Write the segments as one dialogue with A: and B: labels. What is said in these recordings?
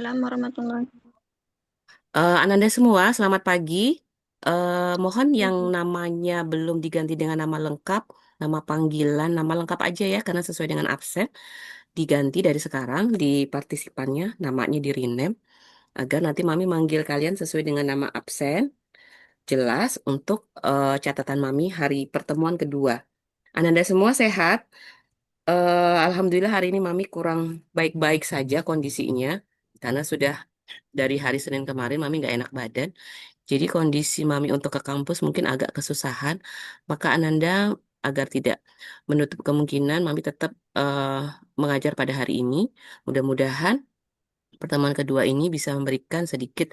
A: Waalaikumsalam warahmatullahi
B: Ananda semua, selamat pagi. Mohon yang
A: wabarakatuh.
B: namanya belum diganti dengan nama lengkap, nama panggilan, nama lengkap aja ya, karena sesuai dengan absen, diganti dari sekarang di partisipannya, namanya di rename, agar nanti Mami manggil kalian sesuai dengan nama absen, jelas untuk catatan Mami hari pertemuan kedua. Ananda semua sehat? Alhamdulillah hari ini Mami kurang baik-baik saja kondisinya, karena sudah dari hari Senin kemarin Mami nggak enak badan. Jadi kondisi Mami untuk ke kampus mungkin agak kesusahan. Maka Ananda agar tidak menutup kemungkinan Mami tetap mengajar pada hari ini. Mudah-mudahan pertemuan kedua ini bisa memberikan sedikit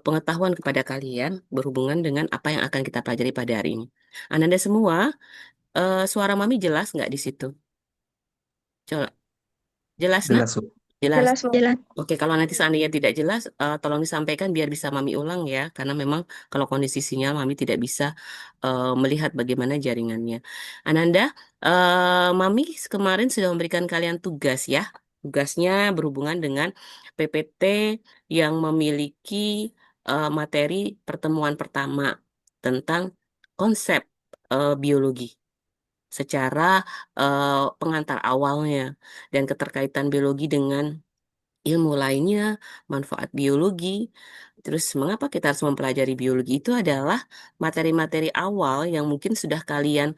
B: pengetahuan kepada kalian berhubungan dengan apa yang akan kita pelajari pada hari ini. Ananda semua, suara Mami jelas nggak di situ? Coba, jelas, nak?
C: Jelas, Bu.
B: Jelas.
A: Jelas, Bu. Jelas.
B: Oke, kalau nanti seandainya tidak jelas, tolong disampaikan biar bisa Mami ulang ya. Karena memang kalau kondisi sinyal Mami tidak bisa melihat bagaimana jaringannya. Ananda, Mami kemarin sudah memberikan kalian tugas ya. Tugasnya berhubungan dengan PPT yang memiliki materi pertemuan pertama tentang konsep biologi secara pengantar awalnya dan keterkaitan biologi dengan ilmu lainnya, manfaat biologi. Terus mengapa kita harus mempelajari biologi itu adalah materi-materi awal yang mungkin sudah kalian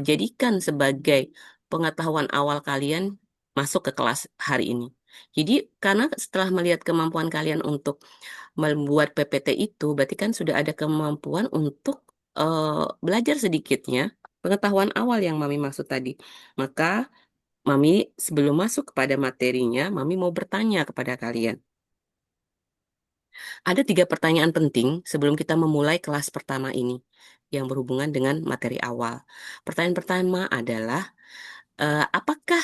B: jadikan sebagai pengetahuan awal kalian masuk ke kelas hari ini. Jadi karena setelah melihat kemampuan kalian untuk membuat PPT itu, berarti kan sudah ada kemampuan untuk belajar sedikitnya pengetahuan awal yang Mami maksud tadi. Maka Mami, sebelum masuk kepada materinya, Mami mau bertanya kepada kalian. Ada 3 pertanyaan penting sebelum kita memulai kelas pertama ini yang berhubungan dengan materi awal. Pertanyaan pertama adalah, apakah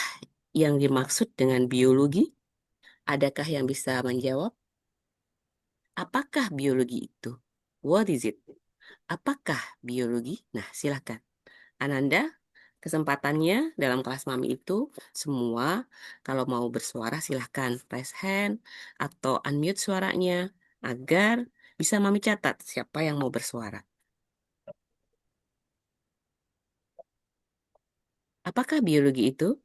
B: yang dimaksud dengan biologi? Adakah yang bisa menjawab? Apakah biologi itu? What is it? Apakah biologi? Nah, silakan. Ananda, kesempatannya dalam kelas Mami itu semua kalau mau bersuara silahkan raise hand atau unmute suaranya agar bisa Mami catat siapa yang mau bersuara. Apakah biologi itu?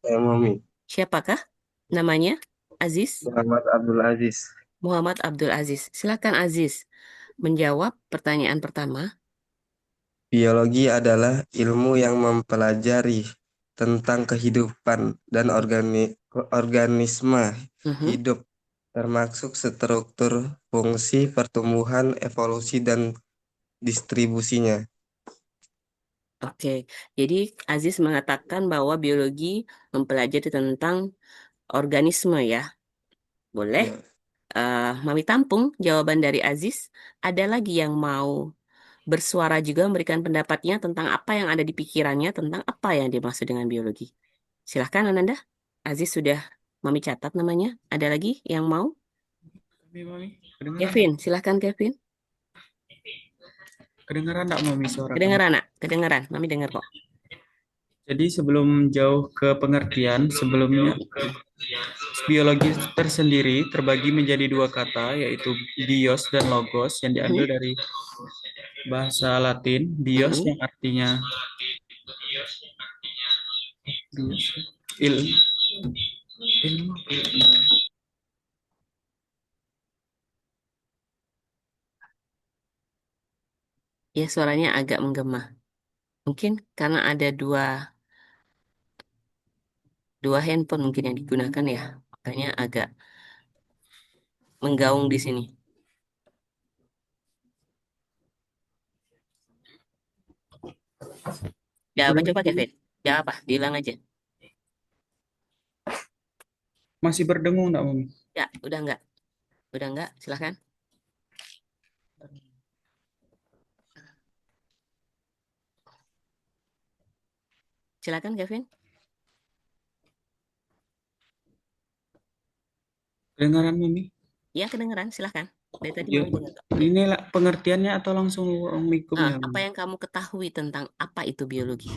C: Saya Mami.
B: Siapakah namanya? Aziz?
C: Muhammad Abdul Aziz.
B: Muhammad Abdul Aziz. Silakan Aziz menjawab pertanyaan pertama.
C: Biologi adalah ilmu yang mempelajari tentang kehidupan dan organisme
B: Mhm.
C: hidup, termasuk struktur, fungsi, pertumbuhan, evolusi, dan distribusinya.
B: Oke, jadi Aziz mengatakan bahwa biologi mempelajari tentang organisme ya. Boleh?
C: Ya,
B: Mami tampung jawaban dari Aziz. Ada lagi yang mau bersuara juga memberikan pendapatnya tentang apa yang ada di pikirannya tentang apa yang dimaksud dengan biologi. Silahkan Ananda. Aziz sudah Mami catat namanya. Ada lagi yang mau?
D: Mami, kedengeran
B: Kevin, silahkan Kevin.
D: kedengeran enggak Mami suara kamu?
B: Kedengeran, nak? Kedengeran. Mami dengar kok.
D: Jadi sebelum jauh ke pengertian, sebelumnya biologi tersendiri terbagi menjadi 2 kata, yaitu bios dan logos yang diambil
B: Mhm,
D: dari bahasa Latin. Bios
B: mhm.
D: yang artinya bios, il, ilmu,
B: Ya, suaranya agak menggema. Mungkin karena ada dua handphone mungkin yang digunakan ya. Makanya agak menggaung di sini. Ya apa coba Kevin? Ya apa? Bilang aja.
D: masih berdengung enggak Mami?
B: Ya, udah enggak? Udah enggak? Silahkan. Silakan Kevin.
D: Kedengaran Mami?
B: Ya, kedengeran. Silahkan. Dari tadi
D: Ya,
B: Mami dengar kok.
D: ini lah pengertiannya atau langsung Assalamualaikum ya
B: Apa
D: Mami?
B: yang kamu ketahui tentang apa itu biologi?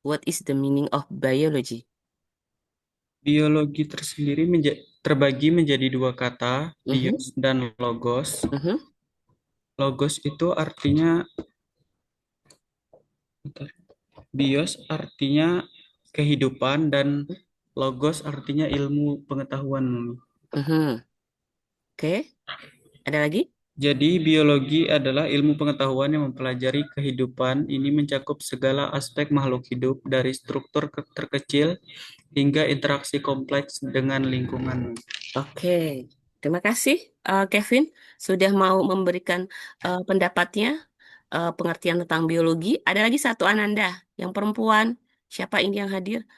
B: What is the meaning of biology?
D: Biologi tersendiri terbagi menjadi dua kata,
B: Mhm,
D: bios dan logos.
B: mhm,
D: Logos itu artinya, bentar. Bios artinya kehidupan dan logos artinya ilmu pengetahuan. Mami.
B: mhm. Oke, ada lagi?
D: Jadi, biologi adalah ilmu pengetahuan yang mempelajari kehidupan. Ini mencakup segala aspek makhluk hidup, dari struktur terkecil hingga interaksi kompleks dengan lingkungan.
B: Oke, terima kasih Kevin sudah mau memberikan pendapatnya, pengertian tentang biologi. Ada lagi satu Ananda, yang perempuan. Siapa ini yang hadir?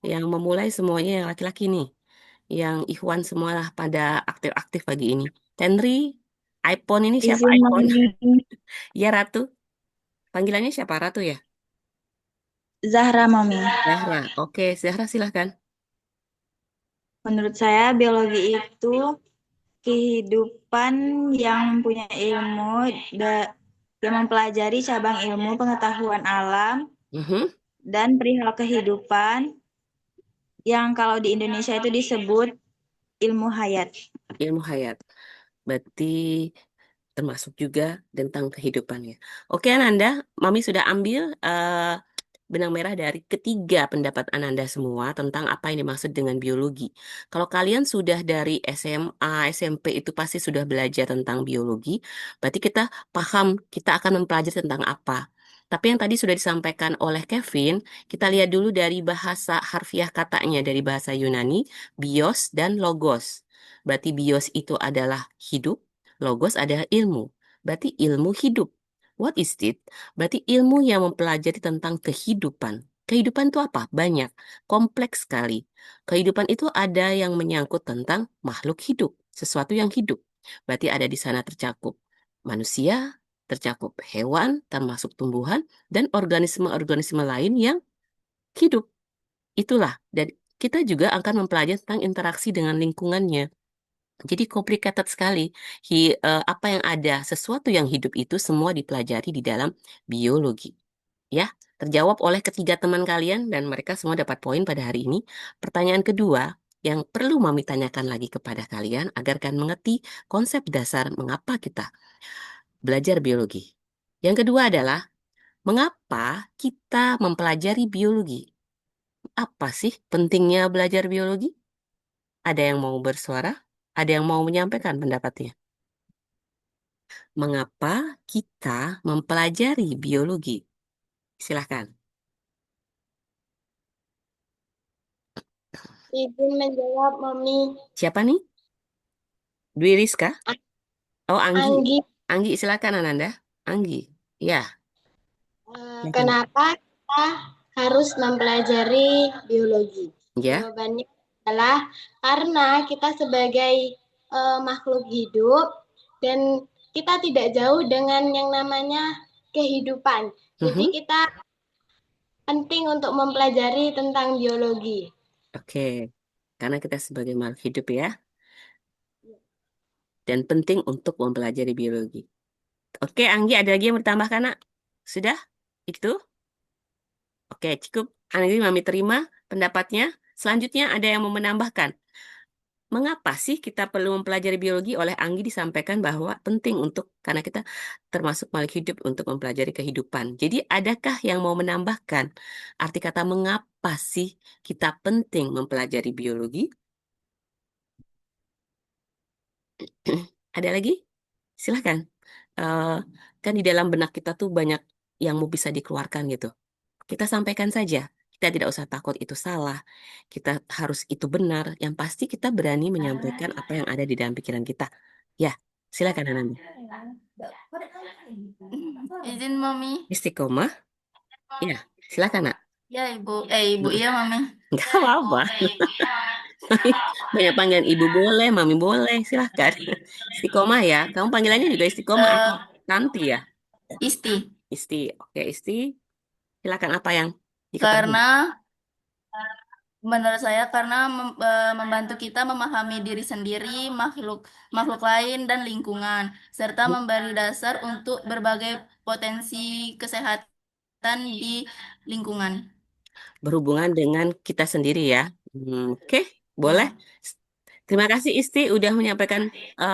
B: Yang memulai semuanya yang laki-laki nih. Yang Ikhwan semua lah pada aktif-aktif pagi ini. Tenri, iPhone ini siapa
A: Izin
B: iPhone?
A: Mami.
B: Ya Ratu. Panggilannya siapa Ratu ya?
A: Zahra Mami.
B: Zahra. Oke, Zahra silahkan.
A: Menurut saya biologi itu kehidupan yang mempunyai ilmu yang mempelajari cabang ilmu pengetahuan alam
B: Mhm,
A: dan perihal kehidupan yang kalau di Indonesia itu disebut ilmu hayat.
B: ilmu hayat. Berarti termasuk juga tentang kehidupannya. Oke, Ananda, Mami sudah ambil benang merah dari ketiga pendapat Ananda semua tentang apa yang dimaksud dengan biologi. Kalau kalian sudah dari SMA, SMP itu pasti sudah belajar tentang biologi, berarti kita paham kita akan mempelajari tentang apa. Tapi yang tadi sudah disampaikan oleh Kevin, kita lihat dulu dari bahasa harfiah katanya, dari bahasa Yunani, bios dan logos. Berarti bios itu adalah hidup, logos adalah ilmu. Berarti ilmu hidup. What is it? Berarti ilmu yang mempelajari tentang kehidupan. Kehidupan itu apa? Banyak, kompleks sekali. Kehidupan itu ada yang menyangkut tentang makhluk hidup, sesuatu yang hidup. Berarti ada di sana tercakup manusia, tercakup hewan, termasuk tumbuhan, dan organisme-organisme lain yang hidup. Itulah, dan kita juga akan mempelajari tentang interaksi dengan lingkungannya. Jadi complicated sekali. Apa yang ada, sesuatu yang hidup itu semua dipelajari di dalam biologi. Ya, terjawab oleh ketiga teman kalian dan mereka semua dapat poin pada hari ini. Pertanyaan kedua yang perlu Mami tanyakan lagi kepada kalian agar kalian mengerti konsep dasar mengapa kita belajar biologi. Yang kedua adalah mengapa kita mempelajari biologi? Apa sih pentingnya belajar biologi? Ada yang mau bersuara? Ada yang mau menyampaikan pendapatnya? Mengapa kita mempelajari biologi? Silahkan.
E: Izin menjawab, Mami.
B: Siapa nih? Dwi Rizka? Oh, Anggi.
E: Anggi,
B: Anggi, silakan Ananda. Anggi. Ya, silakan.
E: kenapa kita harus mempelajari biologi?
B: Ya.
E: Jawabannya adalah karena kita sebagai makhluk hidup dan kita tidak jauh dengan yang namanya kehidupan. Jadi
B: Mhm.
E: kita penting untuk mempelajari tentang biologi.
B: Oke. Karena kita sebagai makhluk hidup ya, dan penting untuk mempelajari biologi. Oke, Anggi, ada lagi yang bertambahkan, Nak? Sudah? Itu? Oke, cukup. Anggi, Mami terima pendapatnya. Selanjutnya ada yang mau menambahkan. Mengapa sih kita perlu mempelajari biologi? Oleh Anggi disampaikan bahwa penting untuk karena kita termasuk makhluk hidup untuk mempelajari kehidupan. Jadi adakah yang mau menambahkan arti kata mengapa sih kita penting mempelajari biologi? Ada lagi? Silahkan. Eh, kan di dalam benak kita tuh banyak yang mau bisa dikeluarkan gitu. Kita sampaikan saja. Kita tidak usah takut itu salah. Kita harus itu benar. Yang pasti kita berani menyampaikan apa yang ada di dalam pikiran kita. Ya, silakan Ananda.
F: Izin Mami.
B: Istiqomah. Ya, silakan Nak.
F: Ya Ibu. Ibu
B: Mm-mm.
F: iya Mami.
B: Nggak apa-apa. Banyak panggilan ibu boleh, mami boleh, silahkan. Istiqomah ya. Kamu panggilannya juga istiqomah atau
F: Eh,
B: nanti ya?
F: Isti.
B: Isti. Oke, Isti. Silakan apa yang diketahui?
F: Karena menurut saya karena membantu kita memahami diri sendiri, makhluk makhluk lain dan lingkungan, serta memberi dasar untuk berbagai potensi kesehatan di lingkungan.
B: berhubungan dengan kita sendiri ya. Oke, boleh. Terima kasih Isti udah menyampaikan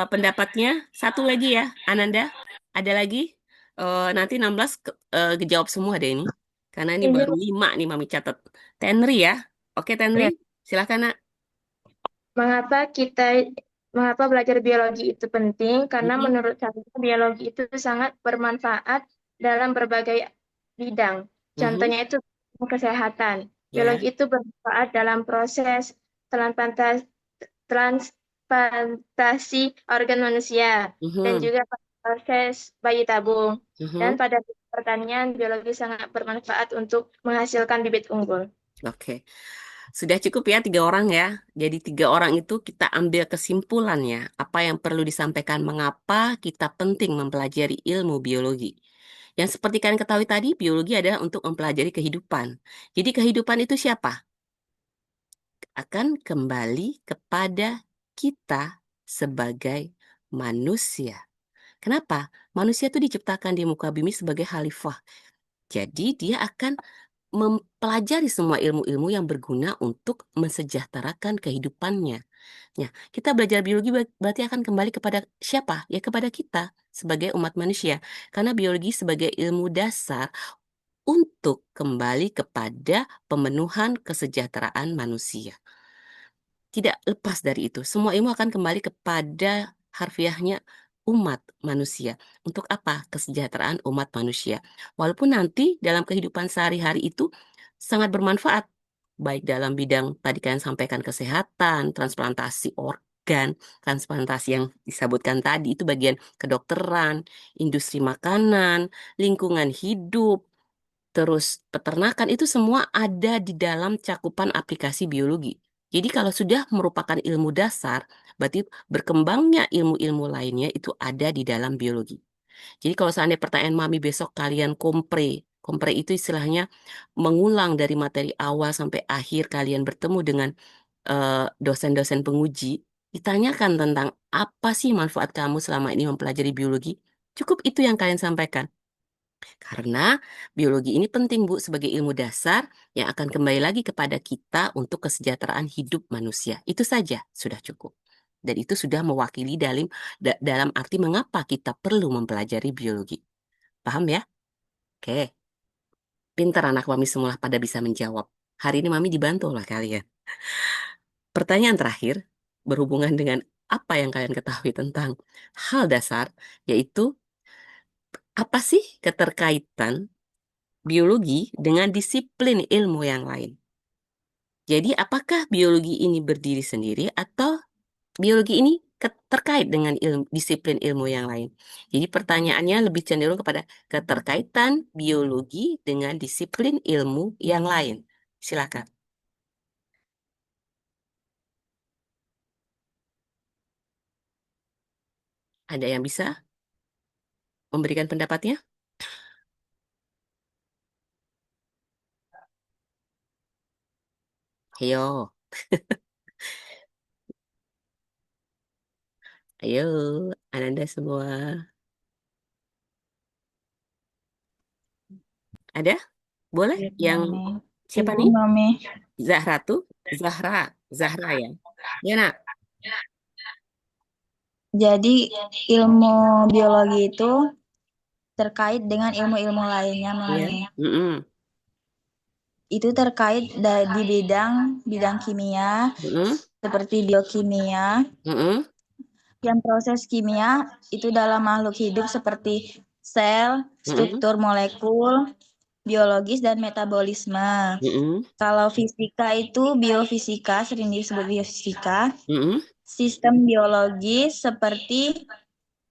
B: pendapatnya. Satu lagi ya, Ananda. Ada lagi? Nanti 16 kejawab semua deh ini. Karena ini baru
G: Izin,
B: 5 nih Mami catat. Tenri ya. Oke,
G: ya.
B: Tenri. Silakan, Nak.
G: Mengapa belajar biologi itu penting? Karena
B: Mm-mm,
G: menurut saya biologi itu sangat bermanfaat dalam berbagai bidang.
B: mhm,
G: Contohnya itu kesehatan.
B: ya.
G: Biologi itu bermanfaat dalam proses transplantasi, transplantasi organ manusia dan
B: Mhm,
G: juga proses bayi tabung.
B: mhm.
G: Dan pada pertanian, biologi sangat bermanfaat untuk menghasilkan bibit unggul.
B: Oke. Sudah cukup ya 3 orang ya. Jadi 3 orang itu kita ambil kesimpulannya. Apa yang perlu disampaikan mengapa kita penting mempelajari ilmu biologi. Yang seperti kalian ketahui tadi, biologi adalah untuk mempelajari kehidupan. Jadi kehidupan itu siapa? Akan kembali kepada kita sebagai manusia. Kenapa? Manusia itu diciptakan di muka bumi sebagai khalifah. Jadi dia akan mempelajari semua ilmu-ilmu yang berguna untuk mensejahterakan kehidupannya. Nah, kita belajar biologi berarti akan kembali kepada siapa? Ya kepada kita sebagai umat manusia. Karena biologi sebagai ilmu dasar untuk kembali kepada pemenuhan kesejahteraan manusia. Tidak lepas dari itu, semua ilmu akan kembali kepada harfiahnya umat manusia. Untuk apa? Kesejahteraan umat manusia. Walaupun nanti dalam kehidupan sehari-hari itu sangat bermanfaat, baik dalam bidang tadi kalian sampaikan kesehatan, transplantasi organ, transplantasi yang disebutkan tadi itu bagian kedokteran, industri makanan, lingkungan hidup, terus peternakan itu semua ada di dalam cakupan aplikasi biologi. Jadi kalau sudah merupakan ilmu dasar, berarti berkembangnya ilmu-ilmu lainnya itu ada di dalam biologi. Jadi kalau seandainya pertanyaan Mami besok kalian kompre, kompre itu istilahnya mengulang dari materi awal sampai akhir kalian bertemu dengan dosen-dosen penguji, ditanyakan tentang apa sih manfaat kamu selama ini mempelajari biologi, cukup itu yang kalian sampaikan. Karena biologi ini penting, Bu, sebagai ilmu dasar yang akan kembali lagi kepada kita untuk kesejahteraan hidup manusia. Itu saja sudah cukup. Dan itu sudah mewakili dalam arti mengapa kita perlu mempelajari biologi. Paham ya? Oke. Pintar anak Mami semua pada bisa menjawab. Hari ini Mami dibantu oleh kalian. Pertanyaan terakhir berhubungan dengan apa yang kalian ketahui tentang hal dasar, yaitu apa sih keterkaitan biologi dengan disiplin ilmu yang lain. Jadi apakah biologi ini berdiri sendiri atau biologi ini terkait dengan disiplin ilmu yang lain? Jadi pertanyaannya lebih cenderung kepada keterkaitan biologi dengan disiplin ilmu yang lain. Silakan. Ada yang bisa memberikan pendapatnya? Ayo, ayo, Ananda semua. Ada? Boleh? Yang siapa
A: Izin,
B: nih?
A: Mami.
B: Zahra tuh? Zahra ya. Ya, Nak.
A: Jadi ilmu biologi itu terkait dengan ilmu-ilmu lainnya,
B: Ya.
A: Mami.
B: Mm-mm.
A: Itu terkait di bidang kimia,
B: Mm-mm.
A: seperti biokimia.
B: Mm-mm.
A: Yang proses kimia itu dalam makhluk hidup seperti sel,
B: Mm-mm.
A: struktur molekul, biologis, dan metabolisme.
B: Mm-mm.
A: Kalau fisika itu biofisika, sering disebut biofisika.
B: Mm-mm.
A: Sistem biologis seperti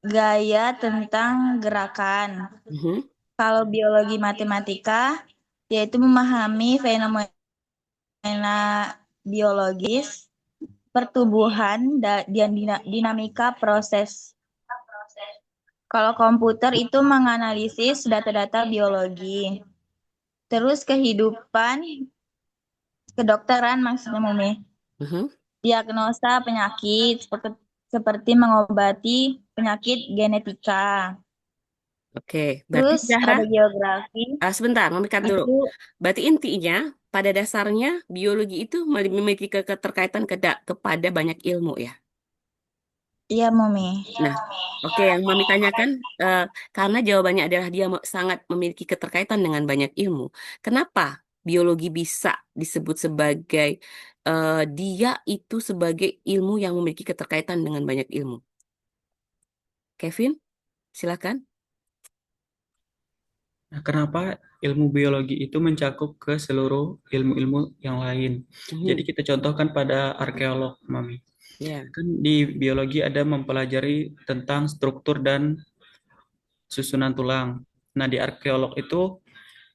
A: gaya tentang gerakan.
B: Mhm.
A: Kalau biologi matematika, yaitu memahami fenomena biologis, pertumbuhan, dan dinamika proses. Kalau komputer itu menganalisis data-data biologi. Terus kehidupan, kedokteran maksudnya, Mumi.
B: Mhm.
A: Diagnosa penyakit, seperti mengobati penyakit genetika.
B: Oke, berarti
A: Terus
B: Zahra,
A: ada geografi,
B: sebentar, Mami cut dulu.
A: itu
B: Berarti intinya, pada dasarnya biologi itu memiliki keterkaitan kepada banyak ilmu ya.
A: iya Mami.
B: Nah, oke, yang Mami tanyakan, karena jawabannya adalah dia sangat memiliki keterkaitan dengan banyak ilmu. Kenapa biologi bisa disebut sebagai dia itu sebagai ilmu yang memiliki keterkaitan dengan banyak ilmu? Kevin, silakan.
D: Nah, kenapa ilmu biologi itu mencakup ke seluruh ilmu-ilmu yang lain? Jadi
B: Mhm,
D: kita contohkan pada arkeolog, Mami.
B: ya.
D: Kan di biologi ada mempelajari tentang struktur dan susunan tulang. Nah, di arkeolog itu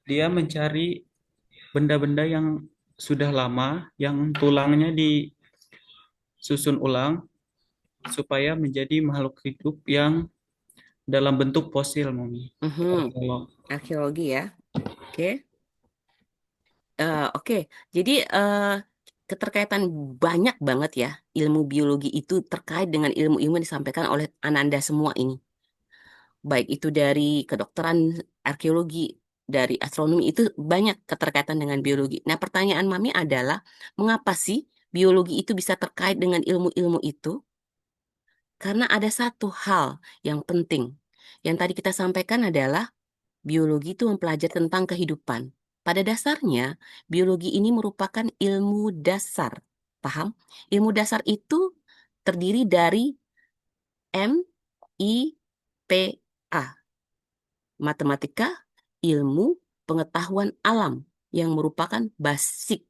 D: dia mencari benda-benda yang sudah lama, yang tulangnya disusun ulang supaya menjadi makhluk hidup yang dalam bentuk fosil, Mami.
B: Mhm,
D: Arkeolog.
B: arkeologi ya. Oke. Oke, jadi keterkaitan banyak banget ya ilmu biologi itu terkait dengan ilmu-ilmu yang disampaikan oleh Ananda semua ini. Baik itu dari kedokteran, arkeologi, dari astronomi itu banyak keterkaitan dengan biologi. Nah, pertanyaan Mami adalah mengapa sih biologi itu bisa terkait dengan ilmu-ilmu itu? Karena ada satu hal yang penting. Yang tadi kita sampaikan adalah biologi itu mempelajari tentang kehidupan. Pada dasarnya, biologi ini merupakan ilmu dasar. Paham? Ilmu dasar itu terdiri dari MIPA, matematika, ilmu pengetahuan alam, yang merupakan basic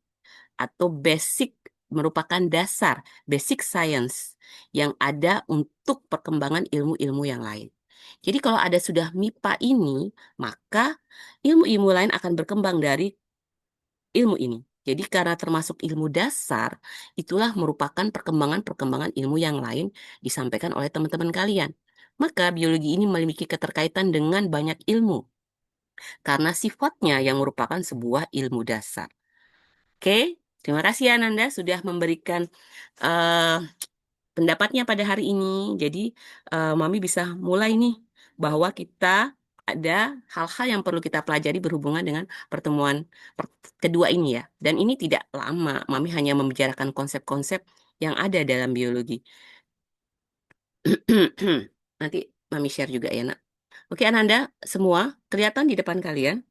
B: merupakan dasar, basic science yang ada untuk perkembangan ilmu-ilmu yang lain. Jadi kalau ada sudah MIPA ini, maka ilmu-ilmu lain akan berkembang dari ilmu ini. Jadi karena termasuk ilmu dasar, itulah merupakan perkembangan-perkembangan ilmu yang lain disampaikan oleh teman-teman kalian. Maka biologi ini memiliki keterkaitan dengan banyak ilmu karena sifatnya yang merupakan sebuah ilmu dasar. Oke, terima kasih Ananda sudah memberikan eh, pendapatnya pada hari ini. Jadi, Mami bisa mulai nih bahwa kita ada hal-hal yang perlu kita pelajari berhubungan dengan pertemuan kedua ini ya. Dan ini tidak lama, Mami hanya membicarakan konsep-konsep yang ada dalam biologi. Nanti Mami share juga ya, Nak. Oke, Ananda, semua kelihatan di depan kalian.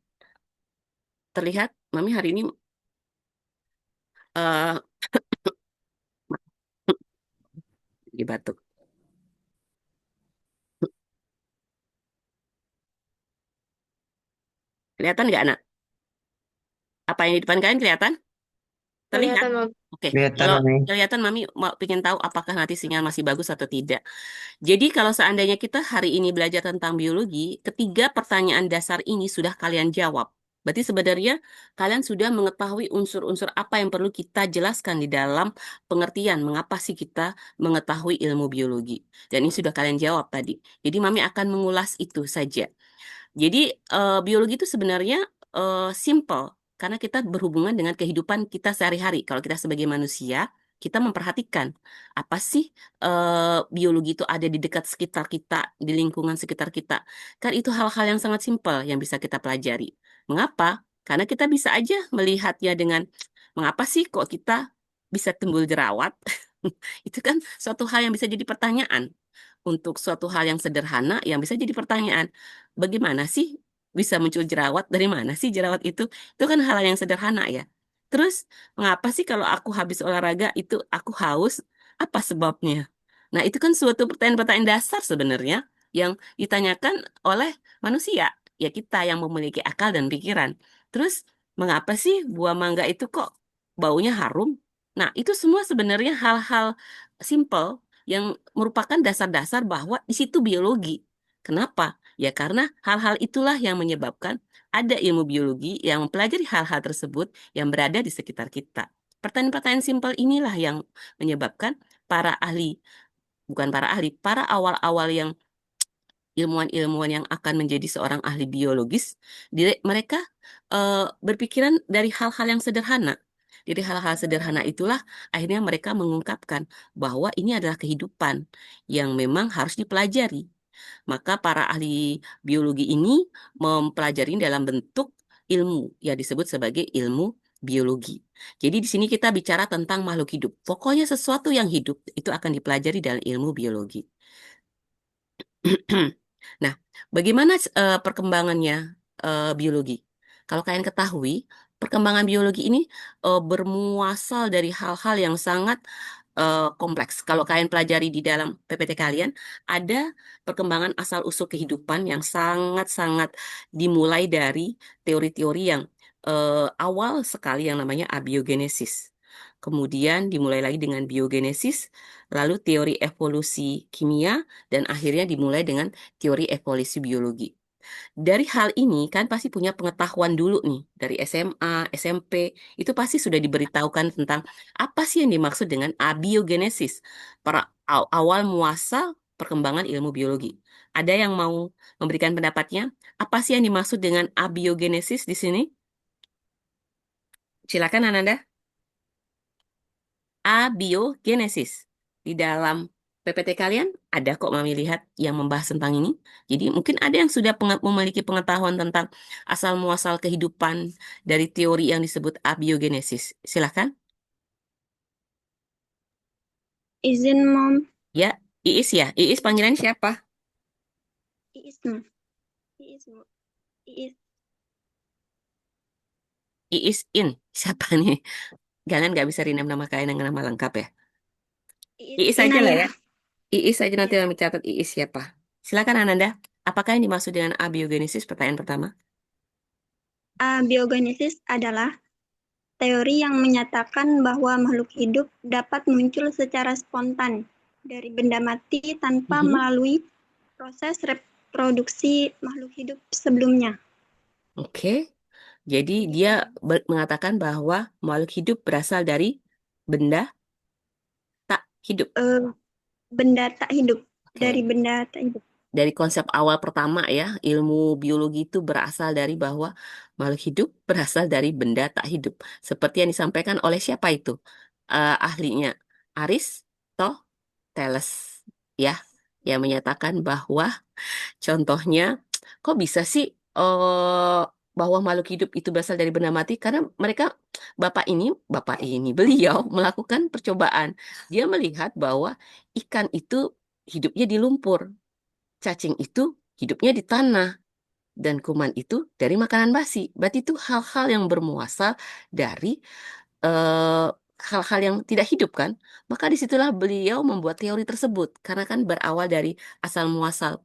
B: Terlihat, Mami hari ini eh di batuk. Kelihatan nggak, Nak? Apa yang di depan kalian kelihatan? Terlihat?
G: Kelihatan, Mami.
B: Oke,
C: Kelihatan,
B: kalau
C: Mami.
B: kelihatan Mami mau pengen tahu apakah nanti sinyal masih bagus atau tidak. Jadi kalau seandainya kita hari ini belajar tentang biologi, ketiga pertanyaan dasar ini sudah kalian jawab. Berarti sebenarnya kalian sudah mengetahui unsur-unsur apa yang perlu kita jelaskan di dalam pengertian mengapa sih kita mengetahui ilmu biologi. Dan ini sudah kalian jawab tadi. Jadi Mami akan mengulas itu saja. Jadi biologi itu sebenarnya simple karena kita berhubungan dengan kehidupan kita sehari-hari. Kalau kita sebagai manusia, kita memperhatikan apa sih biologi itu ada di dekat sekitar kita, di lingkungan sekitar kita. Kan itu hal-hal yang sangat simpel yang bisa kita pelajari. Mengapa? Karena kita bisa aja melihatnya dengan mengapa sih kok kita bisa timbul jerawat? Itu kan suatu hal yang bisa jadi pertanyaan untuk suatu hal yang sederhana yang bisa jadi pertanyaan. Bagaimana sih bisa muncul jerawat? Dari mana sih jerawat itu? Itu kan hal yang sederhana ya. Terus, mengapa sih kalau aku habis olahraga itu aku haus? Apa sebabnya? Nah, itu kan suatu pertanyaan-pertanyaan dasar sebenarnya yang ditanyakan oleh manusia. Ya kita yang memiliki akal dan pikiran. Terus, mengapa sih buah mangga itu kok baunya harum? Nah, itu semua sebenarnya hal-hal simple yang merupakan dasar-dasar bahwa di situ biologi. Kenapa? Ya karena hal-hal itulah yang menyebabkan ada ilmu biologi yang mempelajari hal-hal tersebut yang berada di sekitar kita. Pertanyaan-pertanyaan simpel inilah yang menyebabkan para ahli, bukan para ahli, para awal-awal yang ilmuwan-ilmuwan yang akan menjadi seorang ahli biologis, mereka berpikiran dari hal-hal yang sederhana. Dari hal-hal sederhana itulah akhirnya mereka mengungkapkan bahwa ini adalah kehidupan yang memang harus dipelajari. Maka para ahli biologi ini mempelajari dalam bentuk ilmu yang disebut sebagai ilmu biologi. Jadi di sini kita bicara tentang makhluk hidup. Pokoknya sesuatu yang hidup itu akan dipelajari dalam ilmu biologi. Nah, bagaimana perkembangannya biologi? Kalau kalian ketahui, perkembangan biologi ini bermuasal dari hal-hal yang sangat kompleks. Kalau kalian pelajari di dalam PPT kalian, ada perkembangan asal-usul kehidupan yang sangat-sangat dimulai dari teori-teori yang awal sekali yang namanya abiogenesis. Kemudian dimulai lagi dengan biogenesis, lalu teori evolusi kimia, dan akhirnya dimulai dengan teori evolusi biologi. Dari hal ini kan pasti punya pengetahuan dulu nih, dari SMA, SMP, itu pasti sudah diberitahukan tentang apa sih yang dimaksud dengan abiogenesis, para awal muasal perkembangan ilmu biologi. Ada yang mau memberikan pendapatnya? Apa sih yang dimaksud dengan abiogenesis di sini? Silakan Ananda. Abiogenesis. Di dalam PPT kalian ada kok Mami lihat yang membahas tentang ini. Jadi mungkin ada yang sudah memiliki pengetahuan tentang asal muasal kehidupan dari teori yang disebut abiogenesis. Silahkan.
H: Izin Mom,
B: Ya, Iis ya. Iis panggilan siapa?
H: Iis Mom. Iis Bu. Iis.
B: Iis In. Siapa nih? Jangan nggak bisa renam nama kalian dengan nama lengkap ya. Iis aja lah ya. Iis aja nanti yang mencatat Iis siapa. Silakan Ananda. Apakah yang dimaksud dengan abiogenesis? Pertanyaan pertama.
H: Abiogenesis adalah teori yang menyatakan bahwa makhluk hidup dapat muncul secara spontan dari benda mati tanpa melalui proses reproduksi makhluk hidup sebelumnya.
B: Oke. Jadi dia mengatakan bahwa makhluk hidup berasal dari benda tak hidup.
H: Benda tak hidup.
B: Oke.
H: Dari benda tak hidup.
B: Dari konsep awal pertama ya, ilmu biologi itu berasal dari bahwa makhluk hidup berasal dari benda tak hidup. Seperti yang disampaikan oleh siapa itu? Ahlinya Aristoteles ya, yang menyatakan bahwa contohnya kok bisa sih bahwa makhluk hidup itu berasal dari benda mati? Karena bapak ini beliau melakukan percobaan. Dia melihat bahwa ikan itu hidupnya di lumpur. Cacing itu hidupnya di tanah, dan kuman itu dari makanan basi. Berarti itu hal-hal yang bermuasal dari hal-hal yang tidak hidup kan? Maka disitulah beliau membuat teori tersebut. Karena kan berawal dari asal muasal,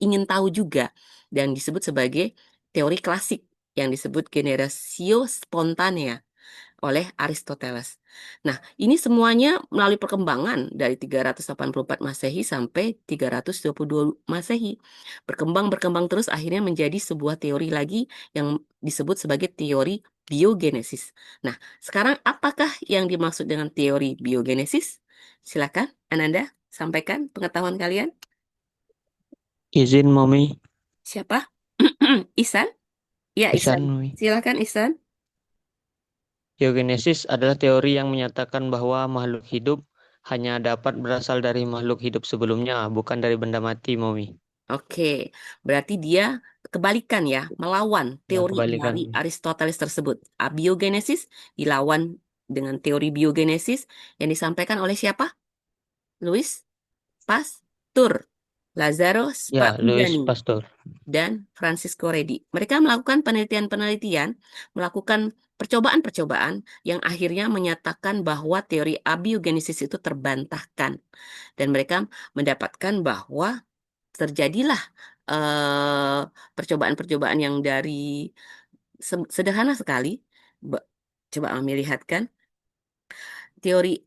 B: ingin tahu juga. Dan disebut sebagai teori klasik yang disebut generatio spontanea oleh Aristoteles. Nah, ini semuanya melalui perkembangan dari 384 Masehi sampai 322 Masehi. Berkembang terus akhirnya menjadi sebuah teori lagi yang disebut sebagai teori biogenesis. Nah, sekarang apakah yang dimaksud dengan teori biogenesis? Silakan, Ananda, sampaikan pengetahuan kalian.
I: Izin Mami.
B: Siapa? Ihsan? Ya,
I: Ihsan,
B: Ihsan.
I: Mami.
B: Silakan, Ihsan.
I: Biogenesis adalah teori yang menyatakan bahwa makhluk hidup hanya dapat berasal dari makhluk hidup sebelumnya, bukan dari benda mati, Mami.
B: Oke, berarti dia kebalikan ya, melawan teori
I: kebalikan.
B: dari Aristoteles tersebut. Abiogenesis dilawan dengan teori biogenesis yang disampaikan oleh siapa? Louis Pasteur, Lazzaro
I: Ya, Louis
B: Spallanzani,
I: Pasteur.
B: dan Francisco Redi. Mereka melakukan penelitian-penelitian, melakukan percobaan-percobaan yang akhirnya menyatakan bahwa teori abiogenesis itu terbantahkan. Dan mereka mendapatkan bahwa terjadilah percobaan-percobaan yang dari sederhana sekali. Coba kami lihatkan teori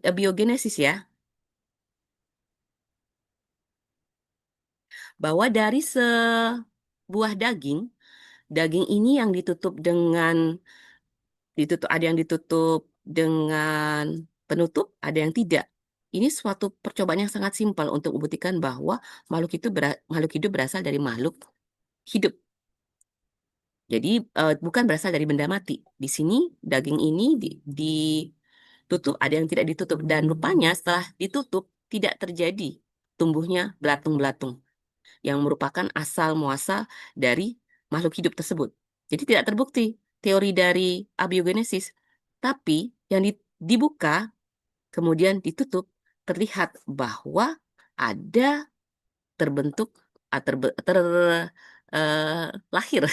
B: abiogenesis ya, bahwa dari sebuah daging ini yang ada yang ditutup dengan penutup, ada yang tidak. Ini suatu percobaan yang sangat simpel untuk membuktikan bahwa makhluk hidup berasal dari makhluk hidup. Jadi bukan berasal dari benda mati. Di sini daging ini ditutup, ada yang tidak ditutup. Dan rupanya setelah ditutup tidak terjadi tumbuhnya belatung-belatung. yang merupakan asal muasal dari makhluk hidup tersebut. Jadi tidak terbukti teori dari abiogenesis. Tapi yang dibuka kemudian ditutup, terlihat bahwa ada terbentuk lahir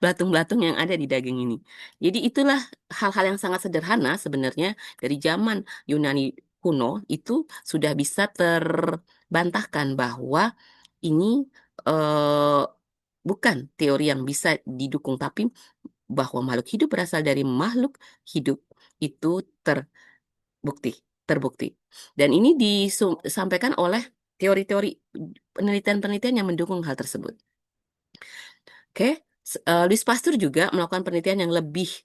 B: belatung-belatung yang ada di daging ini. Jadi itulah hal-hal yang sangat sederhana sebenarnya dari zaman Yunani kuno itu sudah bisa terbantahkan bahwa ini eh, bukan teori yang bisa didukung, tapi bahwa makhluk hidup berasal dari makhluk hidup itu terbukti. Dan ini disampaikan oleh teori-teori penelitian-penelitian yang mendukung hal tersebut. Oke, Louis Pasteur juga melakukan penelitian yang lebih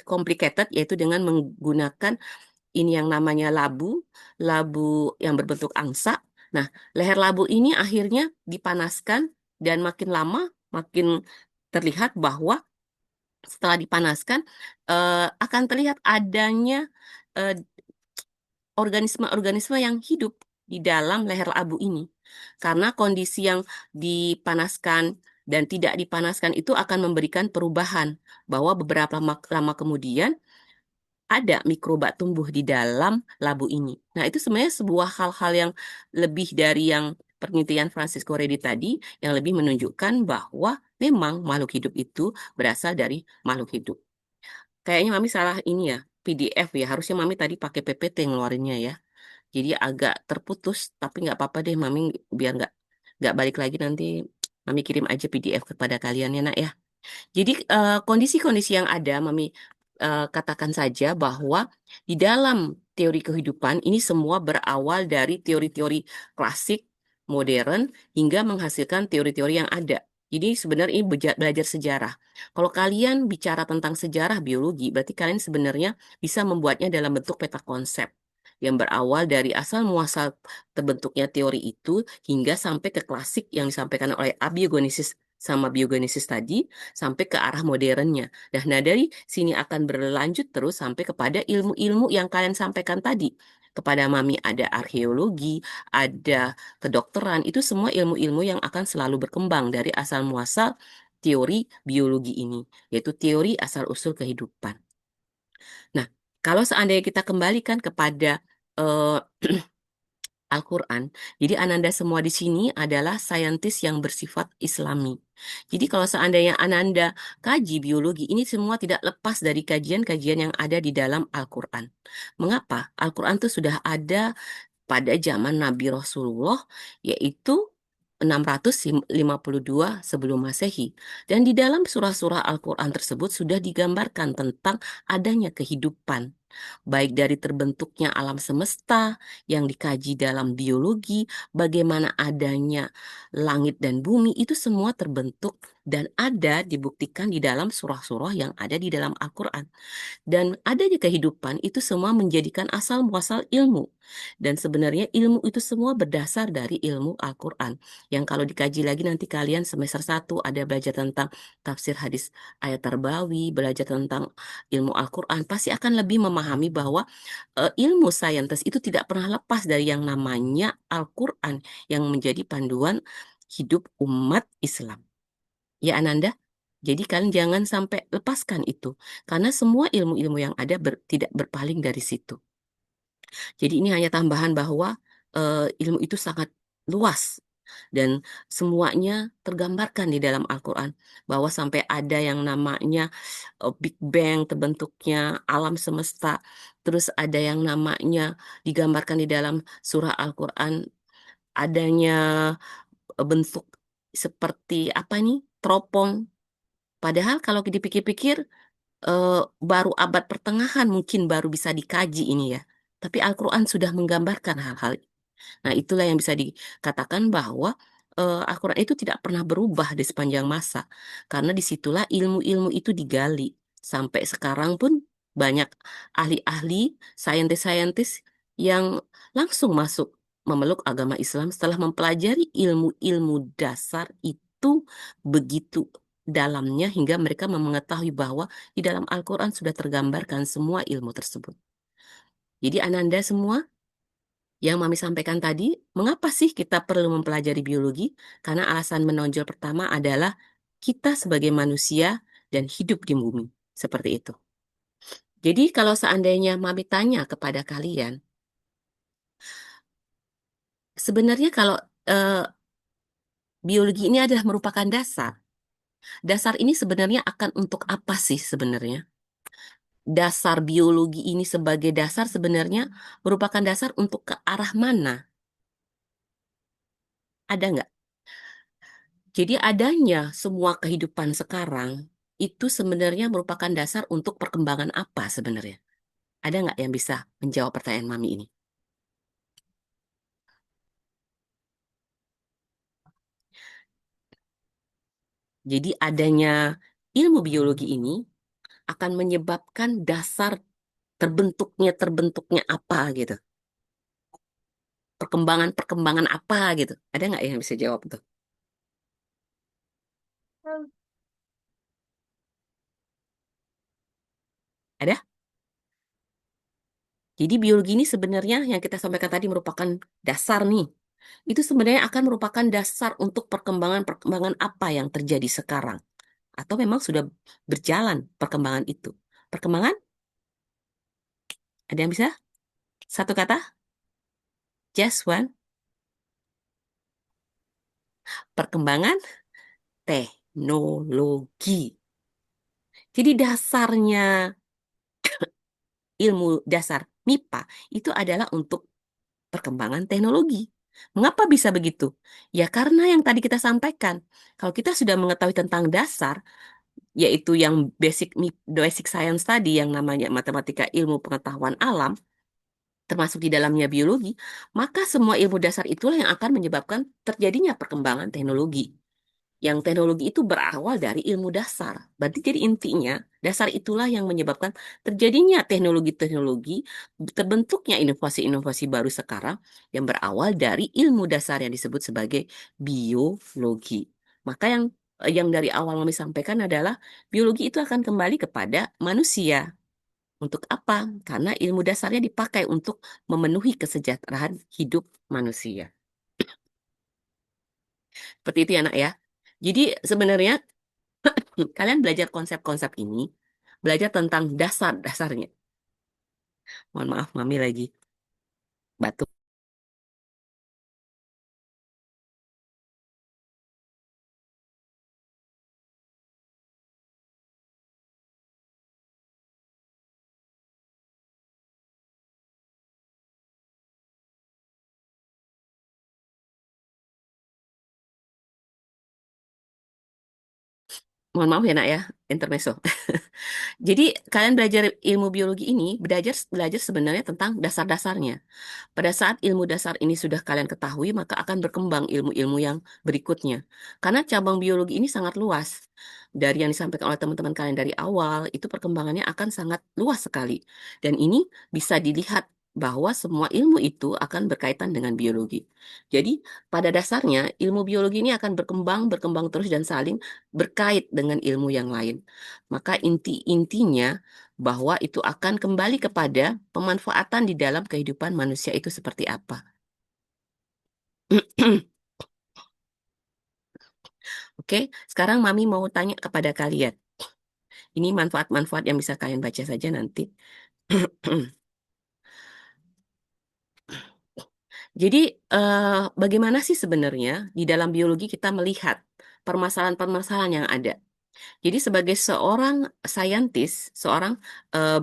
B: complicated, yaitu dengan menggunakan ini yang namanya labu yang berbentuk angsa. Nah, leher labu ini akhirnya dipanaskan dan makin lama makin terlihat bahwa setelah dipanaskan akan terlihat adanya eh, organisme-organisme yang hidup di dalam leher labu ini. Karena kondisi yang dipanaskan dan tidak dipanaskan itu akan memberikan perubahan bahwa beberapa lama kemudian ada mikroba tumbuh di dalam labu ini. Nah, itu sebenarnya sebuah hal-hal yang lebih dari yang penelitian Francisco Redi tadi, yang lebih menunjukkan bahwa memang makhluk hidup itu berasal dari makhluk hidup. Kayaknya Mami salah ini ya, PDF ya. Harusnya Mami tadi pakai PPT ngeluarinnya ya. Jadi agak terputus, tapi nggak apa-apa deh Mami, biar nggak balik lagi nanti Mami kirim aja PDF kepada kalian ya nak ya. Jadi kondisi-kondisi yang ada Mami katakan saja bahwa di dalam teori kehidupan ini semua berawal dari teori-teori klasik, modern, hingga menghasilkan teori-teori yang ada. Jadi sebenarnya ini belajar sejarah. Kalau kalian bicara tentang sejarah biologi, berarti kalian sebenarnya bisa membuatnya dalam bentuk peta konsep yang berawal dari asal muasal terbentuknya teori itu hingga sampai ke klasik yang disampaikan oleh abiogenesis sama biogenesis tadi sampai ke arah modernnya. Nah, dari sini akan berlanjut terus sampai kepada ilmu-ilmu yang kalian sampaikan tadi. Kepada Mami ada arkeologi, ada kedokteran, itu semua ilmu-ilmu yang akan selalu berkembang dari asal muasal teori biologi ini, yaitu teori asal-usul kehidupan. Nah, kalau seandainya kita kembalikan kepada eh, Al-Quran, jadi Ananda semua di sini adalah saintis yang bersifat Islami. Jadi kalau seandainya Ananda kaji biologi, ini semua tidak lepas dari kajian-kajian yang ada di dalam Al-Quran. Mengapa? Al-Quran itu sudah ada pada zaman Nabi Rasulullah, yaitu 652 sebelum Masehi. Dan di dalam surah-surah Al-Quran tersebut sudah digambarkan tentang adanya kehidupan, baik dari terbentuknya alam semesta yang dikaji dalam biologi, bagaimana adanya langit dan bumi, itu semua terbentuk dan ada dibuktikan di dalam surah-surah yang ada di dalam Al-Quran. Dan adanya kehidupan itu semua menjadikan asal muasal ilmu. Dan sebenarnya ilmu itu semua berdasar dari ilmu Al-Quran. Yang kalau dikaji lagi nanti kalian semester 1 ada belajar tentang tafsir hadis ayat terbawi, belajar tentang ilmu Al-Quran, pasti akan lebih memahami bahwa ilmu saintis itu tidak pernah lepas dari yang namanya Al-Quran yang menjadi panduan hidup umat Islam. Ya Ananda? Jadi kalian jangan sampai lepaskan itu. Karena semua ilmu-ilmu yang ada tidak berpaling dari situ. Jadi ini hanya tambahan bahwa ilmu itu sangat luas. Dan semuanya tergambarkan di dalam Al-Quran. Bahwa sampai ada yang namanya Big Bang terbentuknya alam semesta. Terus ada yang namanya digambarkan di dalam surah Al-Quran. Adanya bentuk seperti apa nih? Teropong. Padahal kalau dipikir-pikir baru abad pertengahan mungkin baru bisa dikaji ini ya. Tapi Al-Quran sudah menggambarkan hal-hal. Nah, itulah yang bisa dikatakan bahwa Al-Quran itu tidak pernah berubah di sepanjang masa. Karena disitulah ilmu-ilmu itu digali. Sampai sekarang pun banyak ahli-ahli, saintis-saintis yang langsung masuk memeluk agama Islam setelah mempelajari ilmu-ilmu dasar itu begitu dalamnya hingga mereka mengetahui bahwa di dalam Al-Quran sudah tergambarkan semua ilmu tersebut. Jadi Ananda semua, Yang Mami sampaikan tadi, mengapa sih kita perlu mempelajari biologi? Karena alasan menonjol pertama adalah kita sebagai manusia dan hidup di bumi. Seperti itu. Jadi kalau seandainya Mami tanya kepada kalian, sebenarnya kalau eh, biologi ini adalah merupakan dasar. Dasar ini sebenarnya akan untuk apa sih sebenarnya? Dasar biologi ini sebagai dasar sebenarnya merupakan dasar untuk ke arah mana? Ada nggak? Jadi adanya semua kehidupan sekarang itu sebenarnya merupakan dasar untuk perkembangan apa sebenarnya? Ada nggak yang bisa menjawab pertanyaan Mami ini? Jadi adanya ilmu biologi ini akan menyebabkan dasar terbentuknya apa gitu. Perkembangan apa gitu. Ada nggak yang bisa jawab tuh? Ada? Jadi biologi ini sebenarnya yang kita sampaikan tadi merupakan dasar nih. Itu sebenarnya akan merupakan dasar untuk perkembangan-perkembangan apa yang terjadi sekarang. Atau memang sudah berjalan perkembangan itu. Perkembangan? Ada yang bisa? Satu kata? Just one. Perkembangan teknologi. Jadi dasarnya ilmu dasar MIPA itu adalah untuk perkembangan teknologi. Mengapa bisa begitu? Ya karena yang tadi kita sampaikan, kalau kita sudah mengetahui tentang dasar, yaitu yang basic science tadi yang namanya matematika ilmu pengetahuan alam, termasuk di dalamnya biologi, maka semua ilmu dasar itulah yang akan menyebabkan terjadinya perkembangan teknologi. Yang teknologi itu berawal dari ilmu dasar. Berarti jadi intinya, dasar itulah yang menyebabkan terjadinya teknologi-teknologi, terbentuknya inovasi-inovasi baru sekarang yang berawal dari ilmu dasar yang disebut sebagai biologi. Maka yang dari awal kami sampaikan adalah biologi itu akan kembali kepada manusia. Untuk apa? Karena ilmu dasarnya dipakai untuk memenuhi kesejahteraan hidup manusia. Seperti itu ya, Nak ya. Jadi sebenarnya kalian belajar konsep-konsep ini, belajar tentang dasar-dasarnya. Mohon maaf, Mami lagi batuk. Mohon maaf ya, Nak ya, intermezzo. Jadi kalian belajar ilmu biologi ini, belajar sebenarnya tentang dasar-dasarnya. Pada saat ilmu dasar ini sudah kalian ketahui, maka akan berkembang ilmu-ilmu yang berikutnya. Karena cabang biologi ini sangat luas. Dari yang disampaikan oleh teman-teman kalian dari awal, itu perkembangannya akan sangat luas sekali. Dan ini bisa dilihat bahwa semua ilmu itu akan berkaitan dengan biologi. Jadi, pada dasarnya, ilmu biologi ini akan berkembang terus dan saling berkait dengan ilmu yang lain. Maka intinya bahwa itu akan kembali kepada pemanfaatan di dalam kehidupan manusia itu seperti apa. Oke, sekarang Mami mau tanya kepada kalian. Ini manfaat-manfaat yang bisa kalian baca saja nanti. Jadi, bagaimana sih sebenarnya di dalam biologi kita melihat permasalahan-permasalahan yang ada? Jadi sebagai seorang saintis, seorang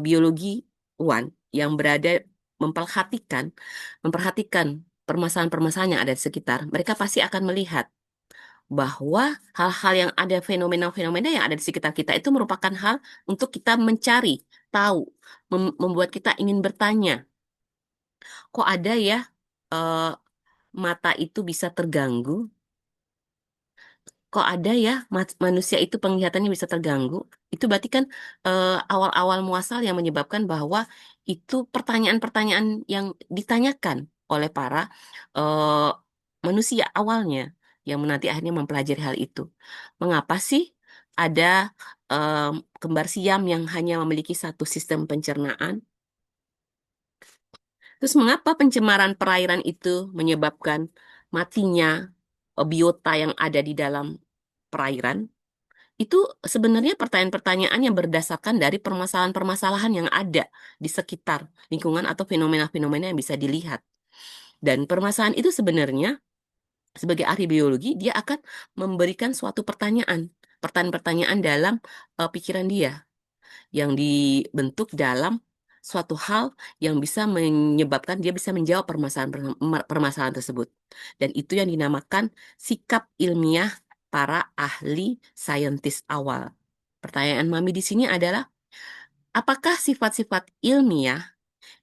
B: biologiwan yang berada memperhatikan permasalahan-permasalahan yang ada di sekitar, mereka pasti akan melihat bahwa hal-hal yang ada, fenomena-fenomena yang ada di sekitar kita itu merupakan hal untuk kita mencari, tahu, membuat kita ingin bertanya, kok ada ya eh, mata itu bisa terganggu? Kok ada ya manusia itu penglihatannya bisa terganggu? Itu berarti kan awal-awal muasal yang menyebabkan bahwa itu pertanyaan-pertanyaan yang ditanyakan oleh para eh, manusia awalnya yang nanti akhirnya mempelajari hal itu. Mengapa sih ada kembar siam yang hanya memiliki satu sistem pencernaan? Terus mengapa pencemaran perairan itu menyebabkan matinya biota yang ada di dalam perairan? Itu sebenarnya pertanyaan-pertanyaan yang berdasarkan dari permasalahan-permasalahan yang ada di sekitar lingkungan atau fenomena-fenomena yang bisa dilihat. Dan permasalahan itu sebenarnya sebagai ahli biologi dia akan memberikan suatu pertanyaan-pertanyaan dalam pikiran dia yang dibentuk dalam suatu hal yang bisa menyebabkan dia bisa menjawab permasalahan tersebut. Dan itu yang dinamakan sikap ilmiah para ahli saintis awal. Pertanyaan Mami di sini adalah, apakah sifat-sifat ilmiah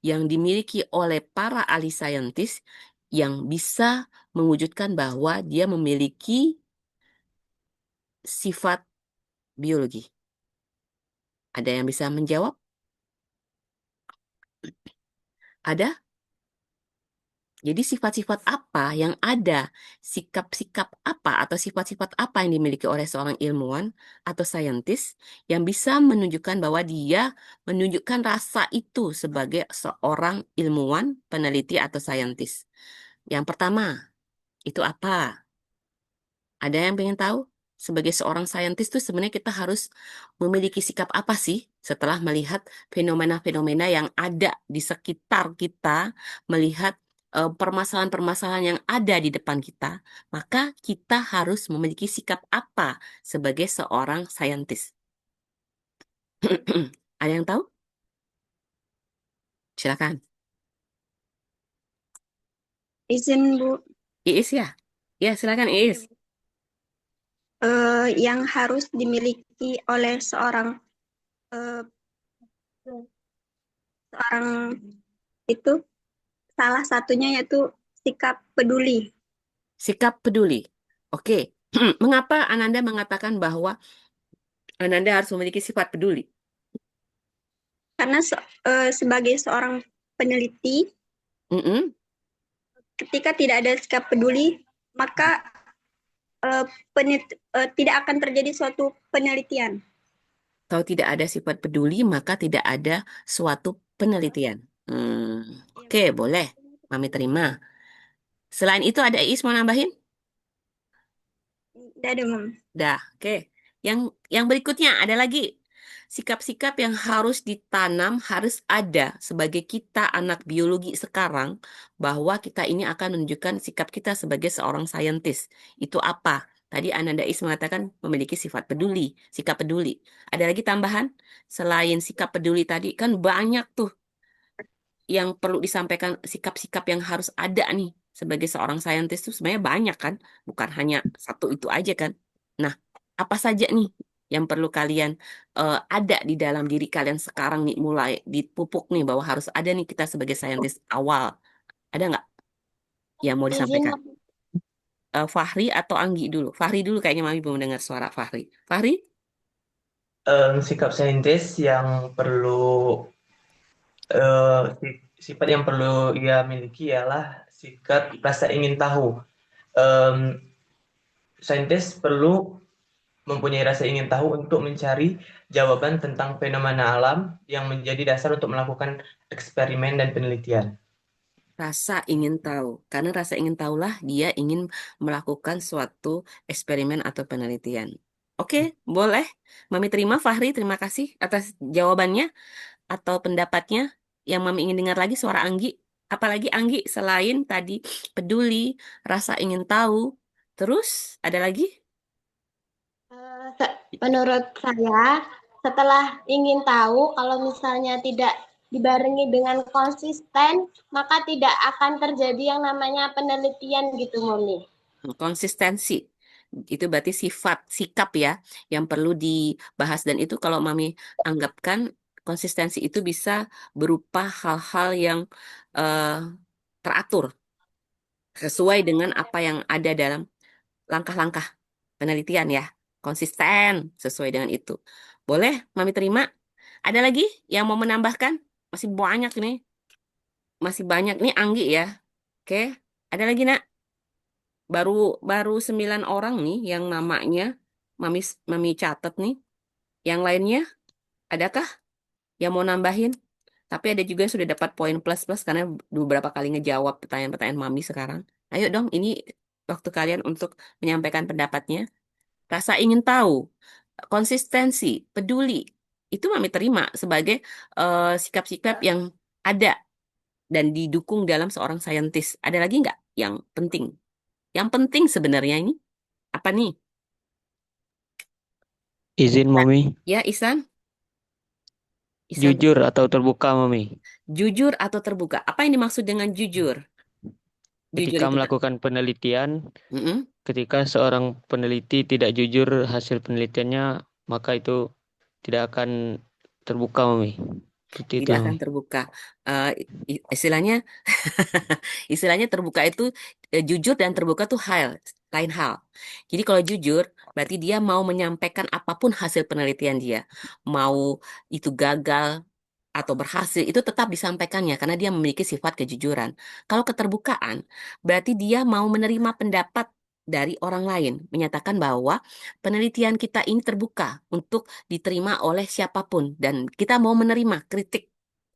B: yang dimiliki oleh para ahli saintis yang bisa mewujudkan bahwa dia memiliki sifat biologi? Ada yang bisa menjawab? Ada? Jadi sifat-sifat apa yang ada, sikap-sikap apa atau sifat-sifat apa yang dimiliki oleh seorang ilmuwan atau saintis yang bisa menunjukkan bahwa dia menunjukkan rasa itu sebagai seorang ilmuwan, peneliti atau saintis. Yang pertama, itu apa? Ada yang pengen tahu? Sebagai seorang saintis itu sebenarnya kita harus memiliki sikap apa sih setelah melihat fenomena-fenomena yang ada di sekitar kita, melihat permasalahan-permasalahan yang ada di depan kita, maka kita harus memiliki sikap apa sebagai seorang saintis? Ada yang tahu? Silakan.
H: Izin Bu,
B: Iis ya? Ya, silakan Iis.
H: yang harus dimiliki oleh seorang eh, itu salah satunya yaitu sikap peduli.
B: Sikap peduli. Oke. Mengapa Ananda mengatakan bahwa Ananda harus memiliki sifat peduli?
H: Karena sebagai seorang peneliti,
B: Mm-mm.
H: ketika tidak ada sikap peduli, maka tidak akan terjadi suatu penelitian.
B: Kalau tidak ada sifat peduli, maka tidak ada suatu penelitian. Oke, boleh. Mami terima. Selain itu ada Iis mau nambahin?
H: Tidak ada, Mam.
B: Dah, oke. Yang berikutnya ada lagi. Sikap-sikap yang harus ditanam, harus ada sebagai kita anak biologi sekarang, bahwa kita ini akan menunjukkan sikap kita sebagai seorang saintis. Itu apa? Tadi Ananda Is mengatakan memiliki sifat peduli, sikap peduli. Ada lagi tambahan? Selain sikap peduli tadi, kan banyak tuh yang perlu disampaikan, sikap-sikap yang harus ada nih sebagai seorang saintis tuh sebenarnya banyak kan, bukan hanya satu itu aja kan. Nah, apa saja nih yang perlu kalian ada di dalam diri kalian sekarang nih, mulai dipupuk nih bahwa harus ada nih kita sebagai saintis awal. Ada nggak yang mau
E: Izin,
B: disampaikan? Fahri atau Anggi dulu? Fahri dulu, kayaknya Mami belum dengar suara Fahri. Fahri?
J: Sikap saintis yang perlu sifat yang perlu ia miliki ialah sikap rasa ingin tahu. Saintis perlu mempunyai rasa ingin tahu untuk mencari jawaban tentang fenomena alam yang menjadi dasar untuk melakukan eksperimen dan penelitian.
B: Rasa ingin tahu. Karena rasa ingin tahulah dia ingin melakukan suatu eksperimen atau penelitian. Oke, boleh. Mami terima, Fahri. Terima kasih atas jawabannya atau pendapatnya. Yang Mami ingin dengar lagi suara Anggi. Apalagi Anggi selain tadi peduli, rasa ingin tahu. Terus ada lagi?
E: Menurut saya, setelah ingin tahu, kalau misalnya tidak dibarengi dengan konsisten, maka tidak akan terjadi yang namanya penelitian gitu, Mami.
B: Konsistensi. Itu berarti sifat, sikap ya, yang perlu dibahas. Dan itu kalau Mami anggapkan, konsistensi itu bisa berupa hal-hal yang teratur, sesuai dengan apa yang ada dalam langkah-langkah penelitian ya. Konsisten sesuai dengan itu. Boleh, Mami terima. Ada lagi yang mau menambahkan? Masih banyak nih. Masih banyak nih Anggi ya. Oke, ada lagi nak? Baru 9 orang nih yang namanya Mami catat nih. Yang lainnya, adakah yang mau nambahin? Tapi ada juga yang sudah dapat poin plus-plus karena beberapa kali ngejawab pertanyaan-pertanyaan Mami sekarang. Ayo dong, ini waktu kalian untuk menyampaikan pendapatnya. Rasa ingin tahu, konsistensi, peduli, itu Mami terima sebagai sikap-sikap yang ada dan didukung dalam seorang saintis. Ada lagi nggak yang penting? Yang penting sebenarnya ini apa nih?
I: Izin Mami,
B: Ya, Isan? Isan,
I: jujur atau terbuka Mami.
B: jujur atau terbuka? Apa yang dimaksud dengan jujur? Jujur
I: Ketika
B: itu
I: melakukan penelitian,
B: Mm-mm.
I: ketika seorang peneliti tidak jujur hasil penelitiannya, maka itu tidak akan terbuka Mami. Seperti itu
B: Tidak akan
I: Mami.
B: terbuka. Istilahnya istilahnya terbuka itu jujur dan terbuka tuh lain hal. Jadi kalau jujur berarti dia mau menyampaikan apapun hasil penelitian dia. Mau itu gagal atau berhasil itu tetap disampaikannya karena dia memiliki sifat kejujuran. Kalau keterbukaan berarti dia mau menerima pendapat dari orang lain, menyatakan bahwa penelitian kita ini terbuka untuk diterima oleh siapapun dan kita mau menerima kritik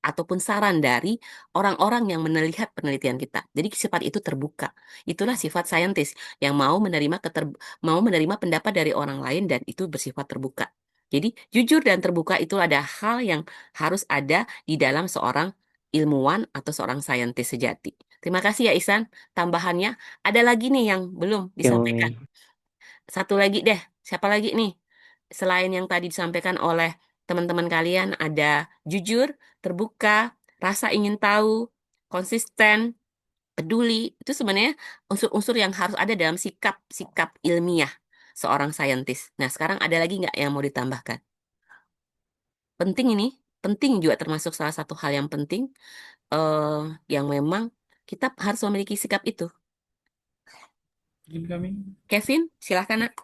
B: ataupun saran dari orang-orang yang melihat penelitian kita. Jadi sifat itu terbuka. Itulah sifat saintis yang mau menerima pendapat dari orang lain dan itu bersifat terbuka. Jadi jujur dan terbuka itu ada hal yang harus ada di dalam seorang ilmuwan atau seorang saintis sejati. Terima kasih ya Ihsan. Tambahannya ada lagi nih yang belum
I: Oke Mami.
B: disampaikan. Satu lagi deh. Siapa lagi nih? Selain yang tadi disampaikan oleh teman-teman kalian ada jujur, terbuka, rasa ingin tahu, konsisten, peduli. Itu sebenarnya unsur-unsur yang harus ada dalam sikap-sikap ilmiah seorang saintis. Nah, sekarang ada lagi nggak yang mau ditambahkan? Penting ini, penting juga termasuk salah satu hal yang penting yang memang kita harus memiliki sikap itu.
D: Mungkin kami,
B: Kevin, silahkan nak.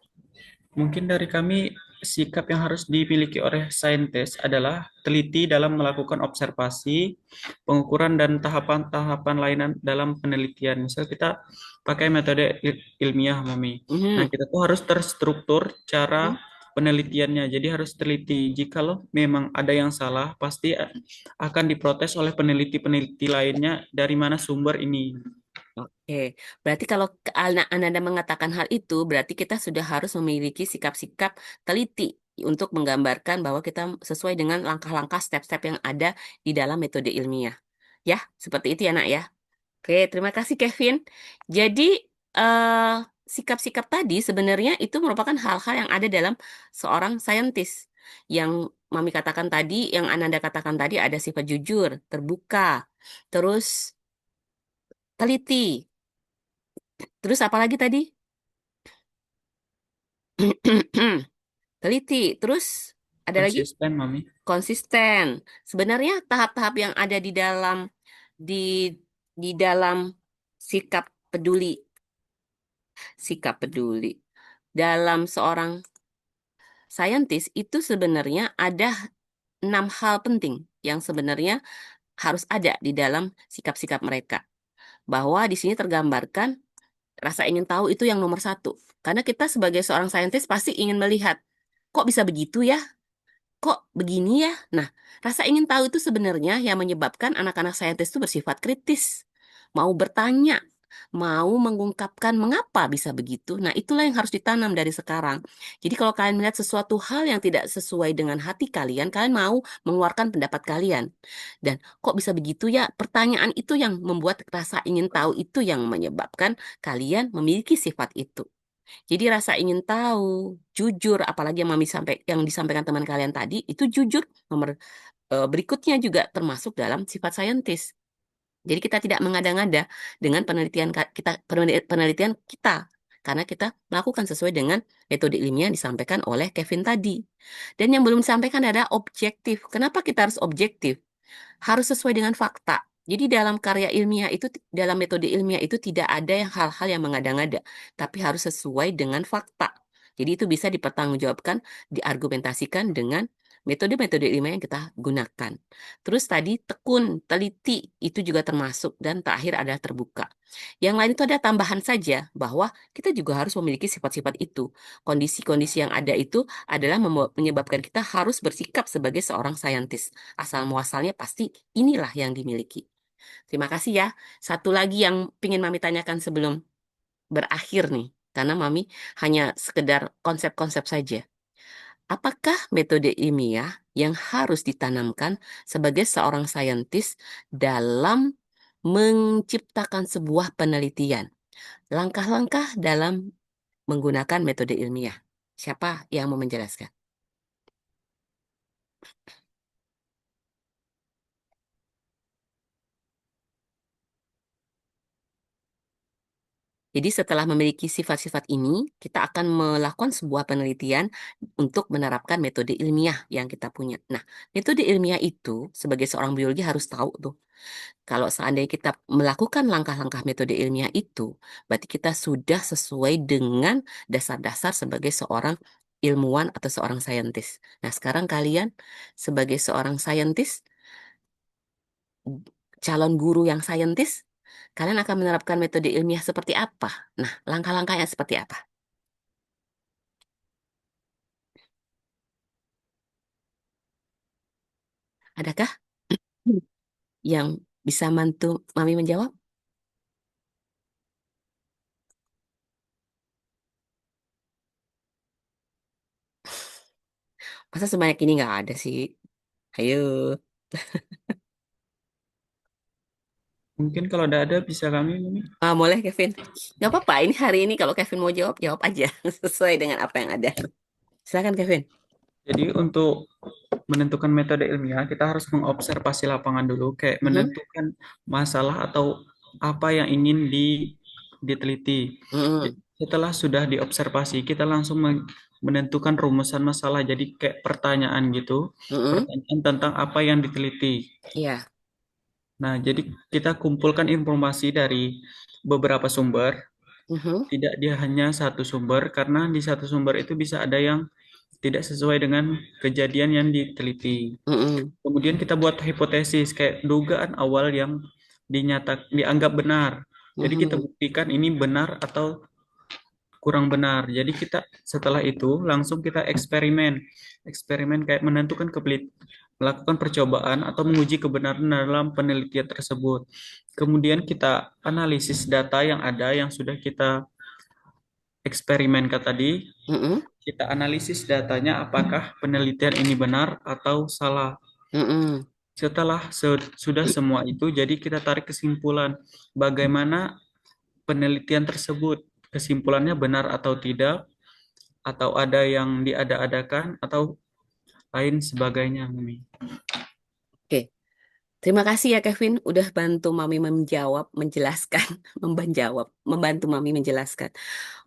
D: mungkin dari kami sikap yang harus dimiliki oleh saintis adalah teliti dalam melakukan observasi, pengukuran dan tahapan-tahapan lain dalam penelitian. Misal kita pakai metode ilmiah, Mami. Nah, kita tuh harus terstruktur cara penelitiannya. Jadi harus teliti. Jikalau memang ada yang salah, pasti akan diprotes oleh peneliti-peneliti lainnya dari mana sumber ini.
B: Oke, berarti kalau Anda mengatakan hal itu, berarti kita sudah harus memiliki sikap-sikap teliti untuk menggambarkan bahwa kita sesuai dengan langkah-langkah step-step yang ada di dalam metode ilmiah. Ya, seperti itu ya nak ya. Oke, terima kasih Kevin. Jadi, sikap-sikap tadi sebenarnya itu merupakan hal-hal yang ada dalam seorang saintis. Yang Mami katakan tadi, yang Ananda katakan tadi ada sifat jujur, terbuka, terus teliti. Terus apa lagi tadi? Teliti. Terus ada lagi?
D: Konsisten, Mami.
B: Konsisten. Sebenarnya tahap-tahap yang ada di di dalam sikap peduli. Sikap peduli. Dalam seorang saintis itu sebenarnya ada 6 hal penting yang sebenarnya harus ada di dalam sikap-sikap mereka. Bahwa di sini tergambarkan rasa ingin tahu itu yang nomor 1. Karena kita sebagai seorang saintis pasti ingin melihat, kok bisa begitu ya? Kok begini ya? Nah, rasa ingin tahu itu sebenarnya yang menyebabkan anak-anak saintis itu bersifat kritis. Mau bertanya, mau mengungkapkan mengapa bisa begitu. Nah, itulah yang harus ditanam dari sekarang. Jadi kalau kalian melihat sesuatu hal yang tidak sesuai dengan hati kalian mau mengeluarkan pendapat kalian. Dan kok bisa begitu ya? Pertanyaan itu yang membuat rasa ingin tahu itu yang menyebabkan kalian memiliki sifat itu. Jadi rasa ingin tahu, jujur, apalagi yang disampaikan teman kalian tadi, itu jujur nomor berikutnya juga termasuk dalam sifat saintis. Jadi kita tidak mengada-ngada dengan penelitian kita karena kita melakukan sesuai dengan metode ilmiah yang disampaikan oleh Kevin tadi. Dan yang belum disampaikan adalah objektif. Kenapa kita harus objektif? Harus sesuai dengan fakta. Jadi dalam karya ilmiah itu, dalam metode ilmiah itu tidak ada yang hal-hal yang mengada-ngada, tapi harus sesuai dengan fakta. Jadi itu bisa dipertanggungjawabkan, diargumentasikan dengan metode-metode ilmiah yang kita gunakan. Terus tadi tekun, teliti, itu juga termasuk. Dan terakhir adalah terbuka. Yang lain itu ada tambahan saja bahwa kita juga harus memiliki sifat-sifat itu. Kondisi-kondisi yang ada itu adalah menyebabkan kita harus bersikap sebagai seorang saintis. Asal muasalnya pasti inilah yang dimiliki. Terima kasih ya. Satu lagi yang ingin Mami tanyakan sebelum berakhir nih. Karena Mami hanya sekedar konsep-konsep saja. Apakah metode ilmiah yang harus ditanamkan sebagai seorang saintis dalam menciptakan sebuah penelitian? Langkah-langkah dalam menggunakan metode ilmiah. Siapa yang mau menjelaskan? Jadi setelah memiliki sifat-sifat ini, kita akan melakukan sebuah penelitian untuk menerapkan metode ilmiah yang kita punya. Nah, metode ilmiah itu sebagai seorang biologi harus tahu tuh. Kalau seandainya kita melakukan langkah-langkah metode ilmiah itu, berarti kita sudah sesuai dengan dasar-dasar sebagai seorang ilmuwan atau seorang saintis. Nah, sekarang kalian sebagai seorang saintis, calon guru yang saintis, kalian akan menerapkan metode ilmiah seperti apa? Nah, langkah-langkahnya seperti apa? Adakah yang bisa bantu Mami menjawab? Masa sebanyak ini nggak ada sih? Ayo.
D: Mungkin kalau ada bisa kami, Mami.
B: Boleh Kevin. Nggak apa-apa, ini hari ini kalau Kevin mau jawab, jawab aja. Sesuai dengan apa yang ada. Silakan Kevin.
D: Jadi untuk menentukan metode ilmiah, kita harus mengobservasi lapangan dulu, kayak menentukan masalah atau apa yang ingin diteliti. Setelah sudah diobservasi, kita langsung menentukan rumusan masalah. Jadi kayak pertanyaan gitu, pertanyaan tentang apa yang diteliti.
B: Iya.
D: Nah, jadi kita kumpulkan informasi dari beberapa sumber. Tidak dia hanya satu sumber, karena di satu sumber itu bisa ada yang tidak sesuai dengan kejadian yang diteliti. Kemudian kita buat hipotesis, kayak dugaan awal yang dianggap benar. Jadi kita buktikan ini benar atau kurang benar. Jadi kita setelah itu langsung kita eksperimen. Eksperimen kayak melakukan percobaan atau menguji kebenaran dalam penelitian tersebut. Kemudian kita analisis data yang ada yang sudah kita eksperimenkan tadi. Kita analisis datanya apakah penelitian ini benar atau salah. Setelah sudah semua itu, jadi kita tarik kesimpulan bagaimana penelitian tersebut. Kesimpulannya benar atau tidak, atau ada yang diada-adakan, atau lain sebagainya, Mami.
B: Oke. Terima kasih ya Kevin, udah bantu Mami menjawab, menjelaskan, membantu Mami menjelaskan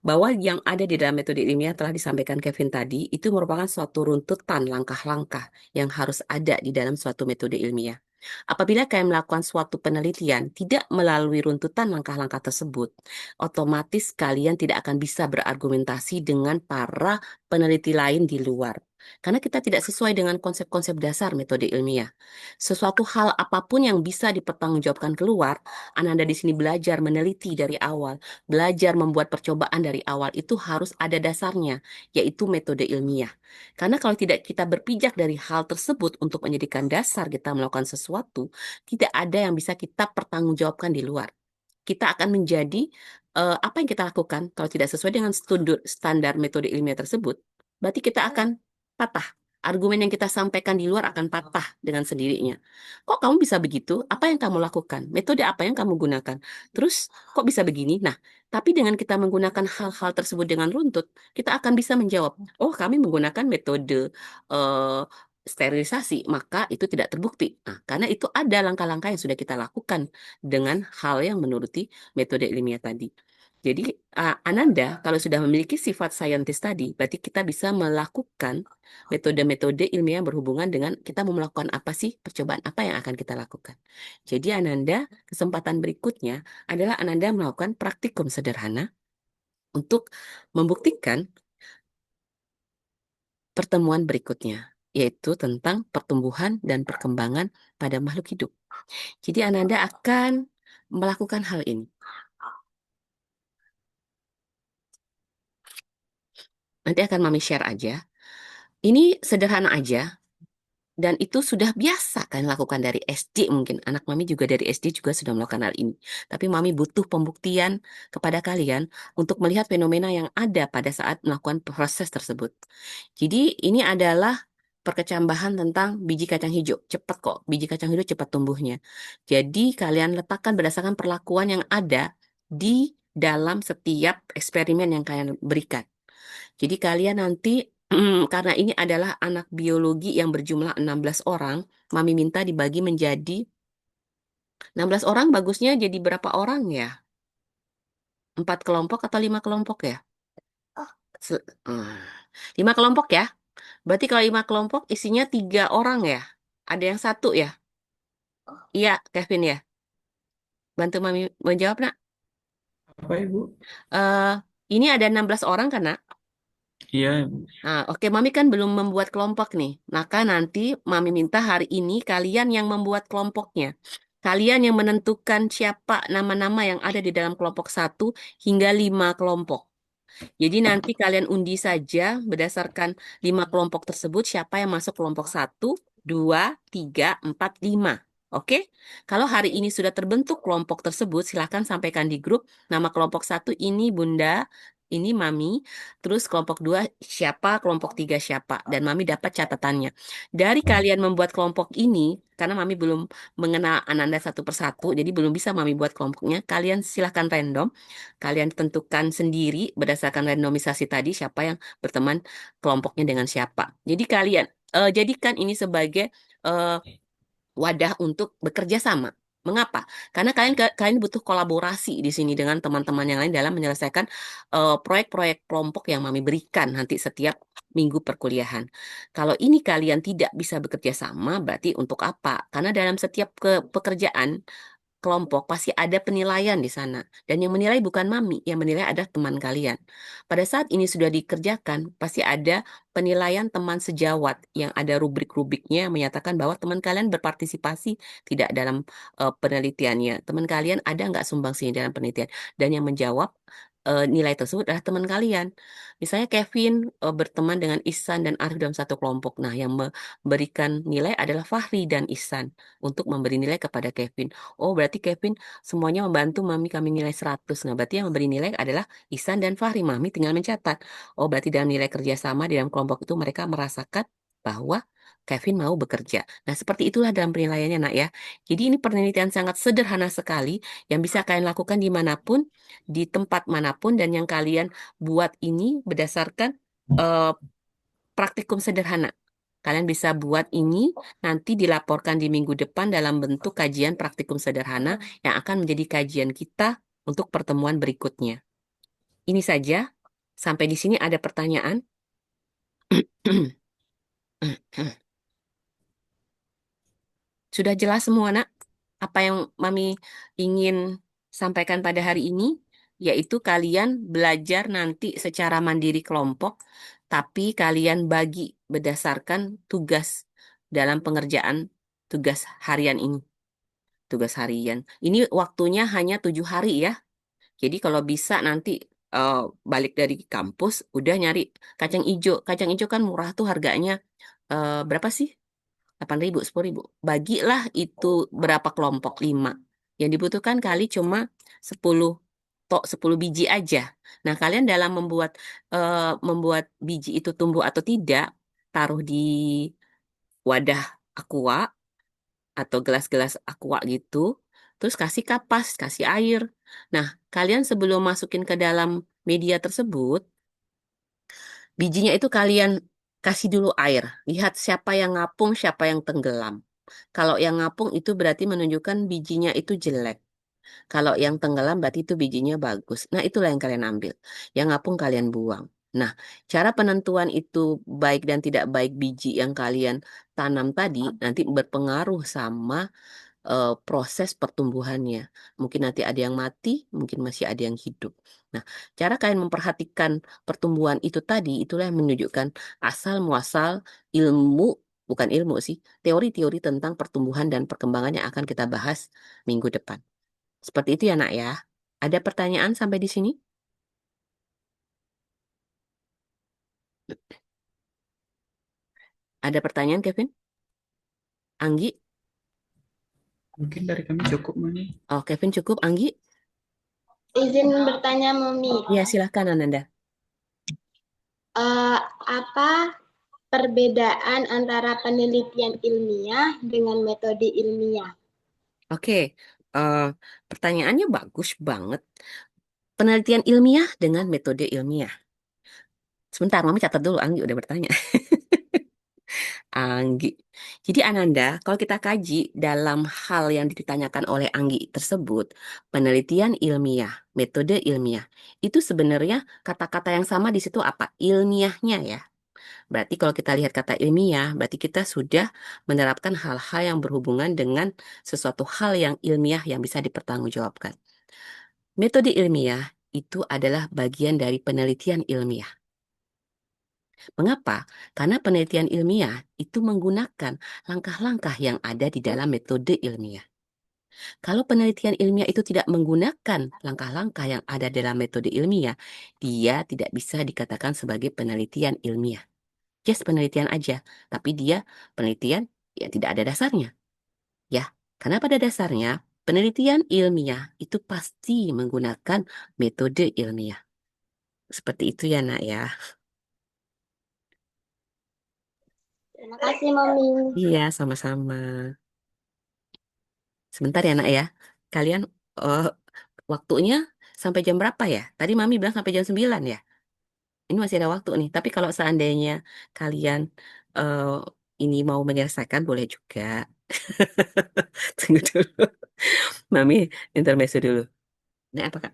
B: bahwa yang ada di dalam metode ilmiah telah disampaikan Kevin tadi itu merupakan suatu runtutan langkah-langkah yang harus ada di dalam suatu metode ilmiah. Apabila kalian melakukan suatu penelitian tidak melalui runtutan langkah-langkah tersebut, otomatis kalian tidak akan bisa berargumentasi dengan para peneliti lain di luar. Karena kita tidak sesuai dengan konsep-konsep dasar metode ilmiah. Sesuatu hal apapun yang bisa dipertanggungjawabkan keluar, Ananda di sini belajar meneliti dari awal, belajar membuat percobaan dari awal, itu harus ada dasarnya, yaitu metode ilmiah. Karena kalau tidak kita berpijak dari hal tersebut untuk menjadikan dasar kita melakukan sesuatu, tidak ada yang bisa kita pertanggungjawabkan di luar. Kita akan menjadi apa yang kita lakukan kalau tidak sesuai dengan standar metode ilmiah tersebut, berarti kita akan patah. Argumen yang kita sampaikan di luar akan patah dengan sendirinya. Kok kamu bisa begitu? Apa yang kamu lakukan? Metode apa yang kamu gunakan? Terus kok bisa begini? Nah, tapi dengan kita menggunakan hal-hal tersebut dengan runtut, kita akan bisa menjawab, oh kami menggunakan metode sterilisasi, maka itu tidak terbukti. Nah, karena itu ada langkah-langkah yang sudah kita lakukan dengan hal yang menuruti metode ilmiah tadi. Jadi, Ananda, kalau sudah memiliki sifat saintis tadi, berarti kita bisa melakukan metode-metode ilmiah yang berhubungan dengan kita mau melakukan apa sih, percobaan apa yang akan kita lakukan. Jadi, Ananda, kesempatan berikutnya adalah Ananda melakukan praktikum sederhana untuk membuktikan pertemuan berikutnya. yaitu tentang pertumbuhan dan perkembangan pada makhluk hidup. Jadi Ananda akan melakukan hal ini. Nanti akan Mami share aja. Ini sederhana aja. Dan itu sudah biasa kalian lakukan dari SD mungkin. Anak Mami juga dari SD juga sudah melakukan hal ini. Tapi Mami butuh pembuktian kepada kalian untuk melihat fenomena yang ada pada saat melakukan proses tersebut. Jadi ini adalah perkecambahan tentang biji kacang hijau. Cepat kok, biji kacang hijau cepat tumbuhnya. Jadi kalian letakkan berdasarkan perlakuan yang ada di dalam setiap eksperimen yang kalian berikan. Jadi kalian nanti karena ini adalah anak biologi yang berjumlah 16 orang, Mami minta dibagi menjadi 16 orang, bagusnya jadi berapa orang ya? 4 kelompok atau 5 kelompok ya? 5 kelompok ya? Berarti kalau 5 kelompok isinya 3 orang ya? Ada yang 1 ya? Iya, Kevin ya? Bantu Mami menjawab, nak.
D: Apa Ibu?
B: Ini ada 16 orang kan, nak?
D: Iya.
B: Nah, oke, Mami kan belum membuat kelompok nih. Maka nanti Mami minta hari ini kalian yang membuat kelompoknya. Kalian yang menentukan siapa nama-nama yang ada di dalam kelompok 1 hingga 5 kelompok. Jadi nanti kalian undi saja berdasarkan 5 kelompok tersebut siapa yang masuk kelompok 1, 2, 3, 4, 5. Oke? Kalau hari ini sudah terbentuk kelompok tersebut, silahkan sampaikan di grup nama kelompok 1 ini Bunda, ini Mami, terus kelompok 2 siapa, kelompok 3 siapa, dan Mami dapat catatannya. Dari kalian membuat kelompok ini, karena Mami belum mengenal Ananda satu persatu, jadi belum bisa Mami buat kelompoknya, kalian silahkan random. Kalian tentukan sendiri berdasarkan randomisasi tadi siapa yang berteman kelompoknya dengan siapa. Jadi kalian jadikan ini sebagai wadah untuk bekerja sama. Mengapa? Karena kalian butuh kolaborasi di sini dengan teman-teman yang lain dalam menyelesaikan proyek-proyek kelompok yang Mami berikan nanti setiap minggu perkuliahan. Kalau ini kalian tidak bisa bekerja sama, berarti untuk apa? Karena dalam setiap pekerjaan kelompok pasti ada penilaian di sana. Dan yang menilai bukan Mami, yang menilai ada teman kalian. Pada saat ini sudah dikerjakan, pasti ada penilaian teman sejawat yang ada rubrik-rubriknya yang menyatakan bahwa teman kalian berpartisipasi tidak dalam penelitiannya. Teman kalian ada nggak sumbangsihnya dalam penelitian? Dan yang menjawab nilai tersebut adalah teman kalian. Misalnya Kevin berteman dengan Ihsan dan Arif dalam satu kelompok. Nah, yang memberikan nilai adalah Fahri dan Ihsan untuk memberi nilai kepada Kevin. Oh, berarti Kevin semuanya membantu Mami kami nilai 100. Nah, berarti yang memberi nilai adalah Ihsan dan Fahri. Mami tinggal mencatat. Oh, berarti dalam nilai kerjasama di dalam kelompok itu mereka merasakan bahwa Kevin mau bekerja. Nah, seperti itulah dalam penilaiannya, nak ya. Jadi ini penelitian sangat sederhana sekali yang bisa kalian lakukan dimanapun, di tempat manapun, dan yang kalian buat ini berdasarkan praktikum sederhana. Kalian bisa buat ini, nanti dilaporkan di minggu depan dalam bentuk kajian praktikum sederhana yang akan menjadi kajian kita untuk pertemuan berikutnya. Ini saja. Sampai di sini ada pertanyaan? Sudah jelas semua, nak? Apa yang Mami ingin sampaikan pada hari ini? Yaitu kalian belajar nanti secara mandiri kelompok, tapi kalian bagi berdasarkan tugas dalam pengerjaan tugas harian ini. Tugas harian. Ini waktunya hanya 7 hari ya. Jadi kalau bisa nanti balik dari kampus udah nyari kacang ijo. Kacang ijo kan murah tuh harganya berapa sih? 8.000, 10.000. Bagilah itu berapa kelompok? 5. Yang dibutuhkan kali cuma 10 10 biji aja. Nah, kalian dalam membuat biji itu tumbuh atau tidak, taruh di wadah aqua atau gelas-gelas aqua gitu, terus kasih kapas, kasih air. Nah, kalian sebelum masukin ke dalam media tersebut, bijinya itu kalian kasih dulu air. Lihat siapa yang ngapung, siapa yang tenggelam. Kalau yang ngapung itu berarti menunjukkan bijinya itu jelek. Kalau yang tenggelam berarti itu bijinya bagus. Nah, itulah yang kalian ambil. Yang ngapung kalian buang. Nah, cara penentuan itu baik dan tidak baik biji yang kalian tanam tadi nanti berpengaruh sama proses pertumbuhannya. Mungkin nanti ada yang mati, mungkin masih ada yang hidup. Nah, cara kalian memperhatikan pertumbuhan itu tadi, itulah yang menunjukkan asal muasal ilmu bukan ilmu sih, teori-teori tentang pertumbuhan dan perkembangan yang akan kita bahas minggu depan. Seperti itu ya, Nak ya. Ada pertanyaan sampai di sini? Ada pertanyaan, Kevin? Anggi?
D: Mungkin dari kami cukup, Mami.
B: Oh, Kevin cukup. Anggi?
E: Izin bertanya, Mami.
B: Ya, silahkan, Ananda.
E: Apa perbedaan antara penelitian ilmiah dengan metode ilmiah?
B: Oke, eh, pertanyaannya bagus banget. Penelitian ilmiah dengan metode ilmiah. Sebentar, Mami catat dulu. Anggi udah bertanya. Anggi. Jadi Ananda, kalau kita kaji dalam hal yang ditanyakan oleh Anggi tersebut, penelitian ilmiah, metode ilmiah, itu sebenarnya kata-kata yang sama di situ apa? Ilmiahnya ya. Berarti kalau kita lihat kata ilmiah, berarti kita sudah menerapkan hal-hal yang berhubungan dengan sesuatu hal yang ilmiah yang bisa dipertanggungjawabkan. Metode ilmiah itu adalah bagian dari penelitian ilmiah. Mengapa? Karena penelitian ilmiah itu menggunakan langkah-langkah yang ada di dalam metode ilmiah. Kalau penelitian ilmiah itu tidak menggunakan langkah-langkah yang ada dalam metode ilmiah, dia tidak bisa dikatakan sebagai penelitian ilmiah. Just penelitian aja, tapi dia penelitian yang tidak ada dasarnya. Ya, karena pada dasarnya penelitian ilmiah itu pasti menggunakan metode ilmiah. Seperti itu ya, Nak ya.
E: Terima kasih, Mami.
B: Iya, sama-sama. Sebentar ya, Nak ya. Kalian waktunya sampai jam berapa ya? Tadi Mami bilang sampai jam 9 ya. Ini masih ada waktu nih. Tapi kalau seandainya kalian eh, ini mau menyelesaikan boleh juga. Tunggu dulu. Mami intermezzo dulu. Ini apa, Kak?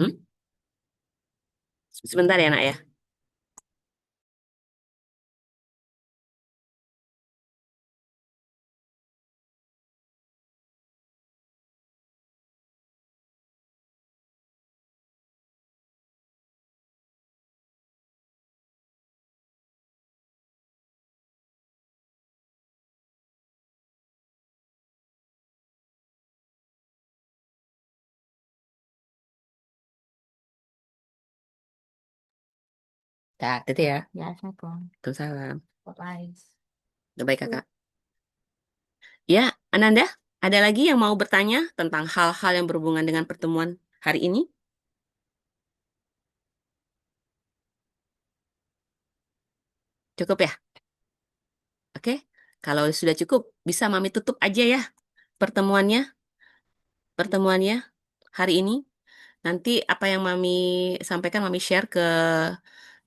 B: Hmm? Sebentar ya, Nak ya. Dah, itu ya.
K: Ya, Assalamualaikum.
B: Waalaikumsalam.
K: Bye-bye.
B: Udah baik, Kakak. Ya, Ananda, ada lagi yang mau bertanya tentang hal-hal yang berhubungan dengan pertemuan hari ini? Cukup ya? Oke, kalau sudah cukup, bisa Mami tutup aja ya pertemuannya, pertemuannya hari ini. Nanti apa yang Mami sampaikan, Mami share ke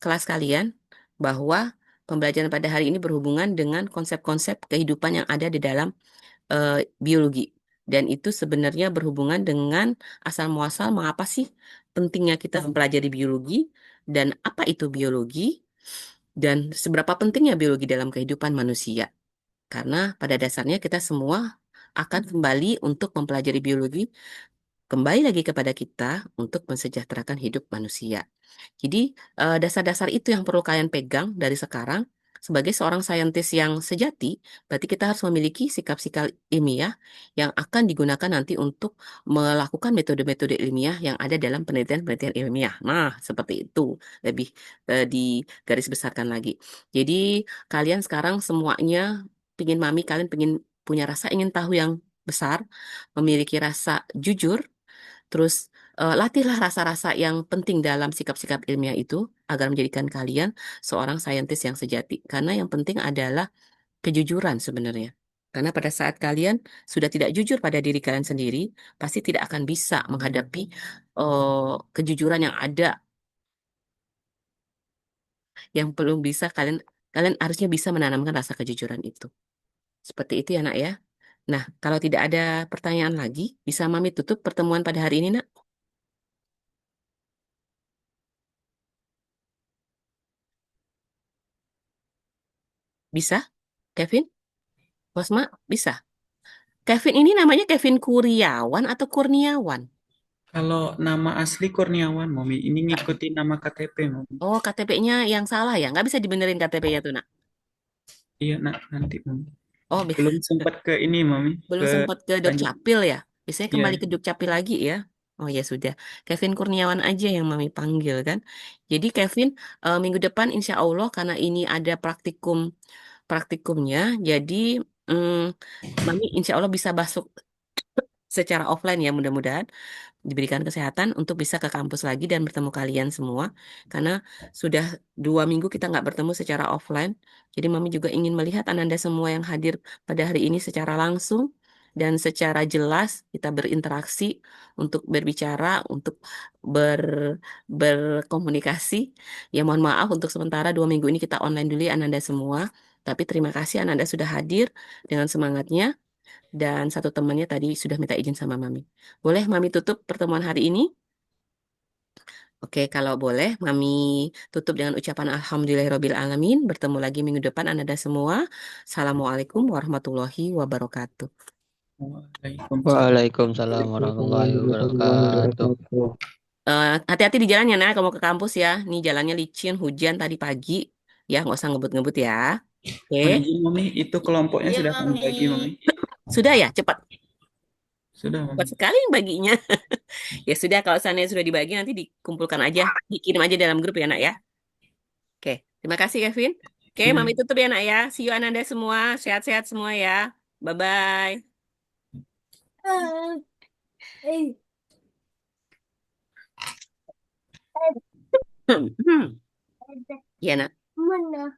B: kelas kalian bahwa pembelajaran pada hari ini berhubungan dengan konsep-konsep kehidupan yang ada di dalam biologi. Dan itu sebenarnya berhubungan dengan asal muasal mengapa sih pentingnya kita mempelajari biologi dan apa itu biologi dan seberapa pentingnya biologi dalam kehidupan manusia. Karena pada dasarnya kita semua akan kembali untuk mempelajari biologi, kembali lagi kepada kita untuk mensejahterakan hidup manusia. Jadi dasar-dasar itu yang perlu kalian pegang dari sekarang. Sebagai seorang saintis yang sejati, berarti kita harus memiliki sikap-sikap ilmiah yang akan digunakan nanti untuk melakukan metode-metode ilmiah yang ada dalam penelitian-penelitian ilmiah. Nah, seperti itu lebih digaris besarkan lagi. Jadi kalian sekarang semuanya pingin mami, kalian pingin punya rasa ingin tahu yang besar, memiliki rasa jujur, terus latihlah rasa-rasa yang penting dalam sikap-sikap ilmiah itu agar menjadikan kalian seorang saintis yang sejati. Karena yang penting adalah kejujuran sebenarnya. Karena pada saat kalian sudah tidak jujur pada diri kalian sendiri, pasti tidak akan bisa menghadapi kejujuran yang ada, yang belum bisa kalian kalian harusnya bisa menanamkan rasa kejujuran itu. Seperti itu ya, Nak ya. Nah, kalau tidak ada pertanyaan lagi, bisa Mami tutup pertemuan pada hari ini, Nak? Bisa? Kevin? Wasma? Bisa? Kevin ini namanya Kevin Kurniawan atau Kurniawan?
D: Kalau nama asli Kurniawan, Mami. Ini ngikutin nama KTP, Mami.
B: Oh, KTP-nya yang salah ya? Nggak bisa dibenerin KTP-nya tuh, nak?
D: Iya, nak, nanti, Mami.
B: Oh,
D: Belum sempat ke ini, Mami.
B: belum
D: Ke
B: sempat ke
D: lanjut.
B: Dukcapil ya? Biasanya
D: Iya,
B: kembali ke Dukcapil lagi ya? Oh ya sudah, Kevin Kurniawan aja yang Mami panggil kan. Jadi Kevin, minggu depan insya Allah karena ini ada praktikumnya, jadi Mami insya Allah bisa masuk secara offline ya mudah-mudahan diberikan kesehatan untuk bisa ke kampus lagi dan bertemu kalian semua karena sudah 2 minggu kita nggak bertemu secara offline. Jadi Mami juga ingin melihat Ananda semua yang hadir pada hari ini secara langsung dan secara jelas kita berinteraksi untuk berbicara, untuk ber berkomunikasi. Ya mohon maaf untuk sementara 2 minggu ini kita online dulu ya Ananda semua. Tapi terima kasih Ananda sudah hadir dengan semangatnya. Dan satu temannya tadi sudah minta izin sama Mami. Boleh Mami tutup pertemuan hari ini? Oke, kalau boleh Mami tutup dengan ucapan Alhamdulillahirabbil alamin. Bertemu lagi minggu depan Anda semua. Assalamualaikum warahmatullahi wabarakatuh.
D: Waalaikumsalam.
I: Waalaikumsalam warahmatullahi wabarakatuh.
B: Hati-hati di jalan ya, Nak. Kalau mau ke kampus ya. Nih jalannya licin, hujan tadi pagi. Ya, nggak usah ngebut-ngebut ya. Oke.
D: Mohon izin, Mami. Itu kelompoknya
F: Iya,
D: sudah kami
F: Mami.
D: bagi, Mami.
B: Sudah ya, cepat.
D: Sudah,
B: Cepat
D: Mami.
B: sekali yang baginya. Ya sudah, kalau seandainya sudah dibagi nanti dikumpulkan aja, dikirim aja dalam grup ya, Nak ya. Oke, terima kasih Kevin. Oke,
D: Ya.
B: Mami tutup ya, Nak ya. See you Ananda semua, sehat-sehat semua ya. Bye-bye. Ya, Nak.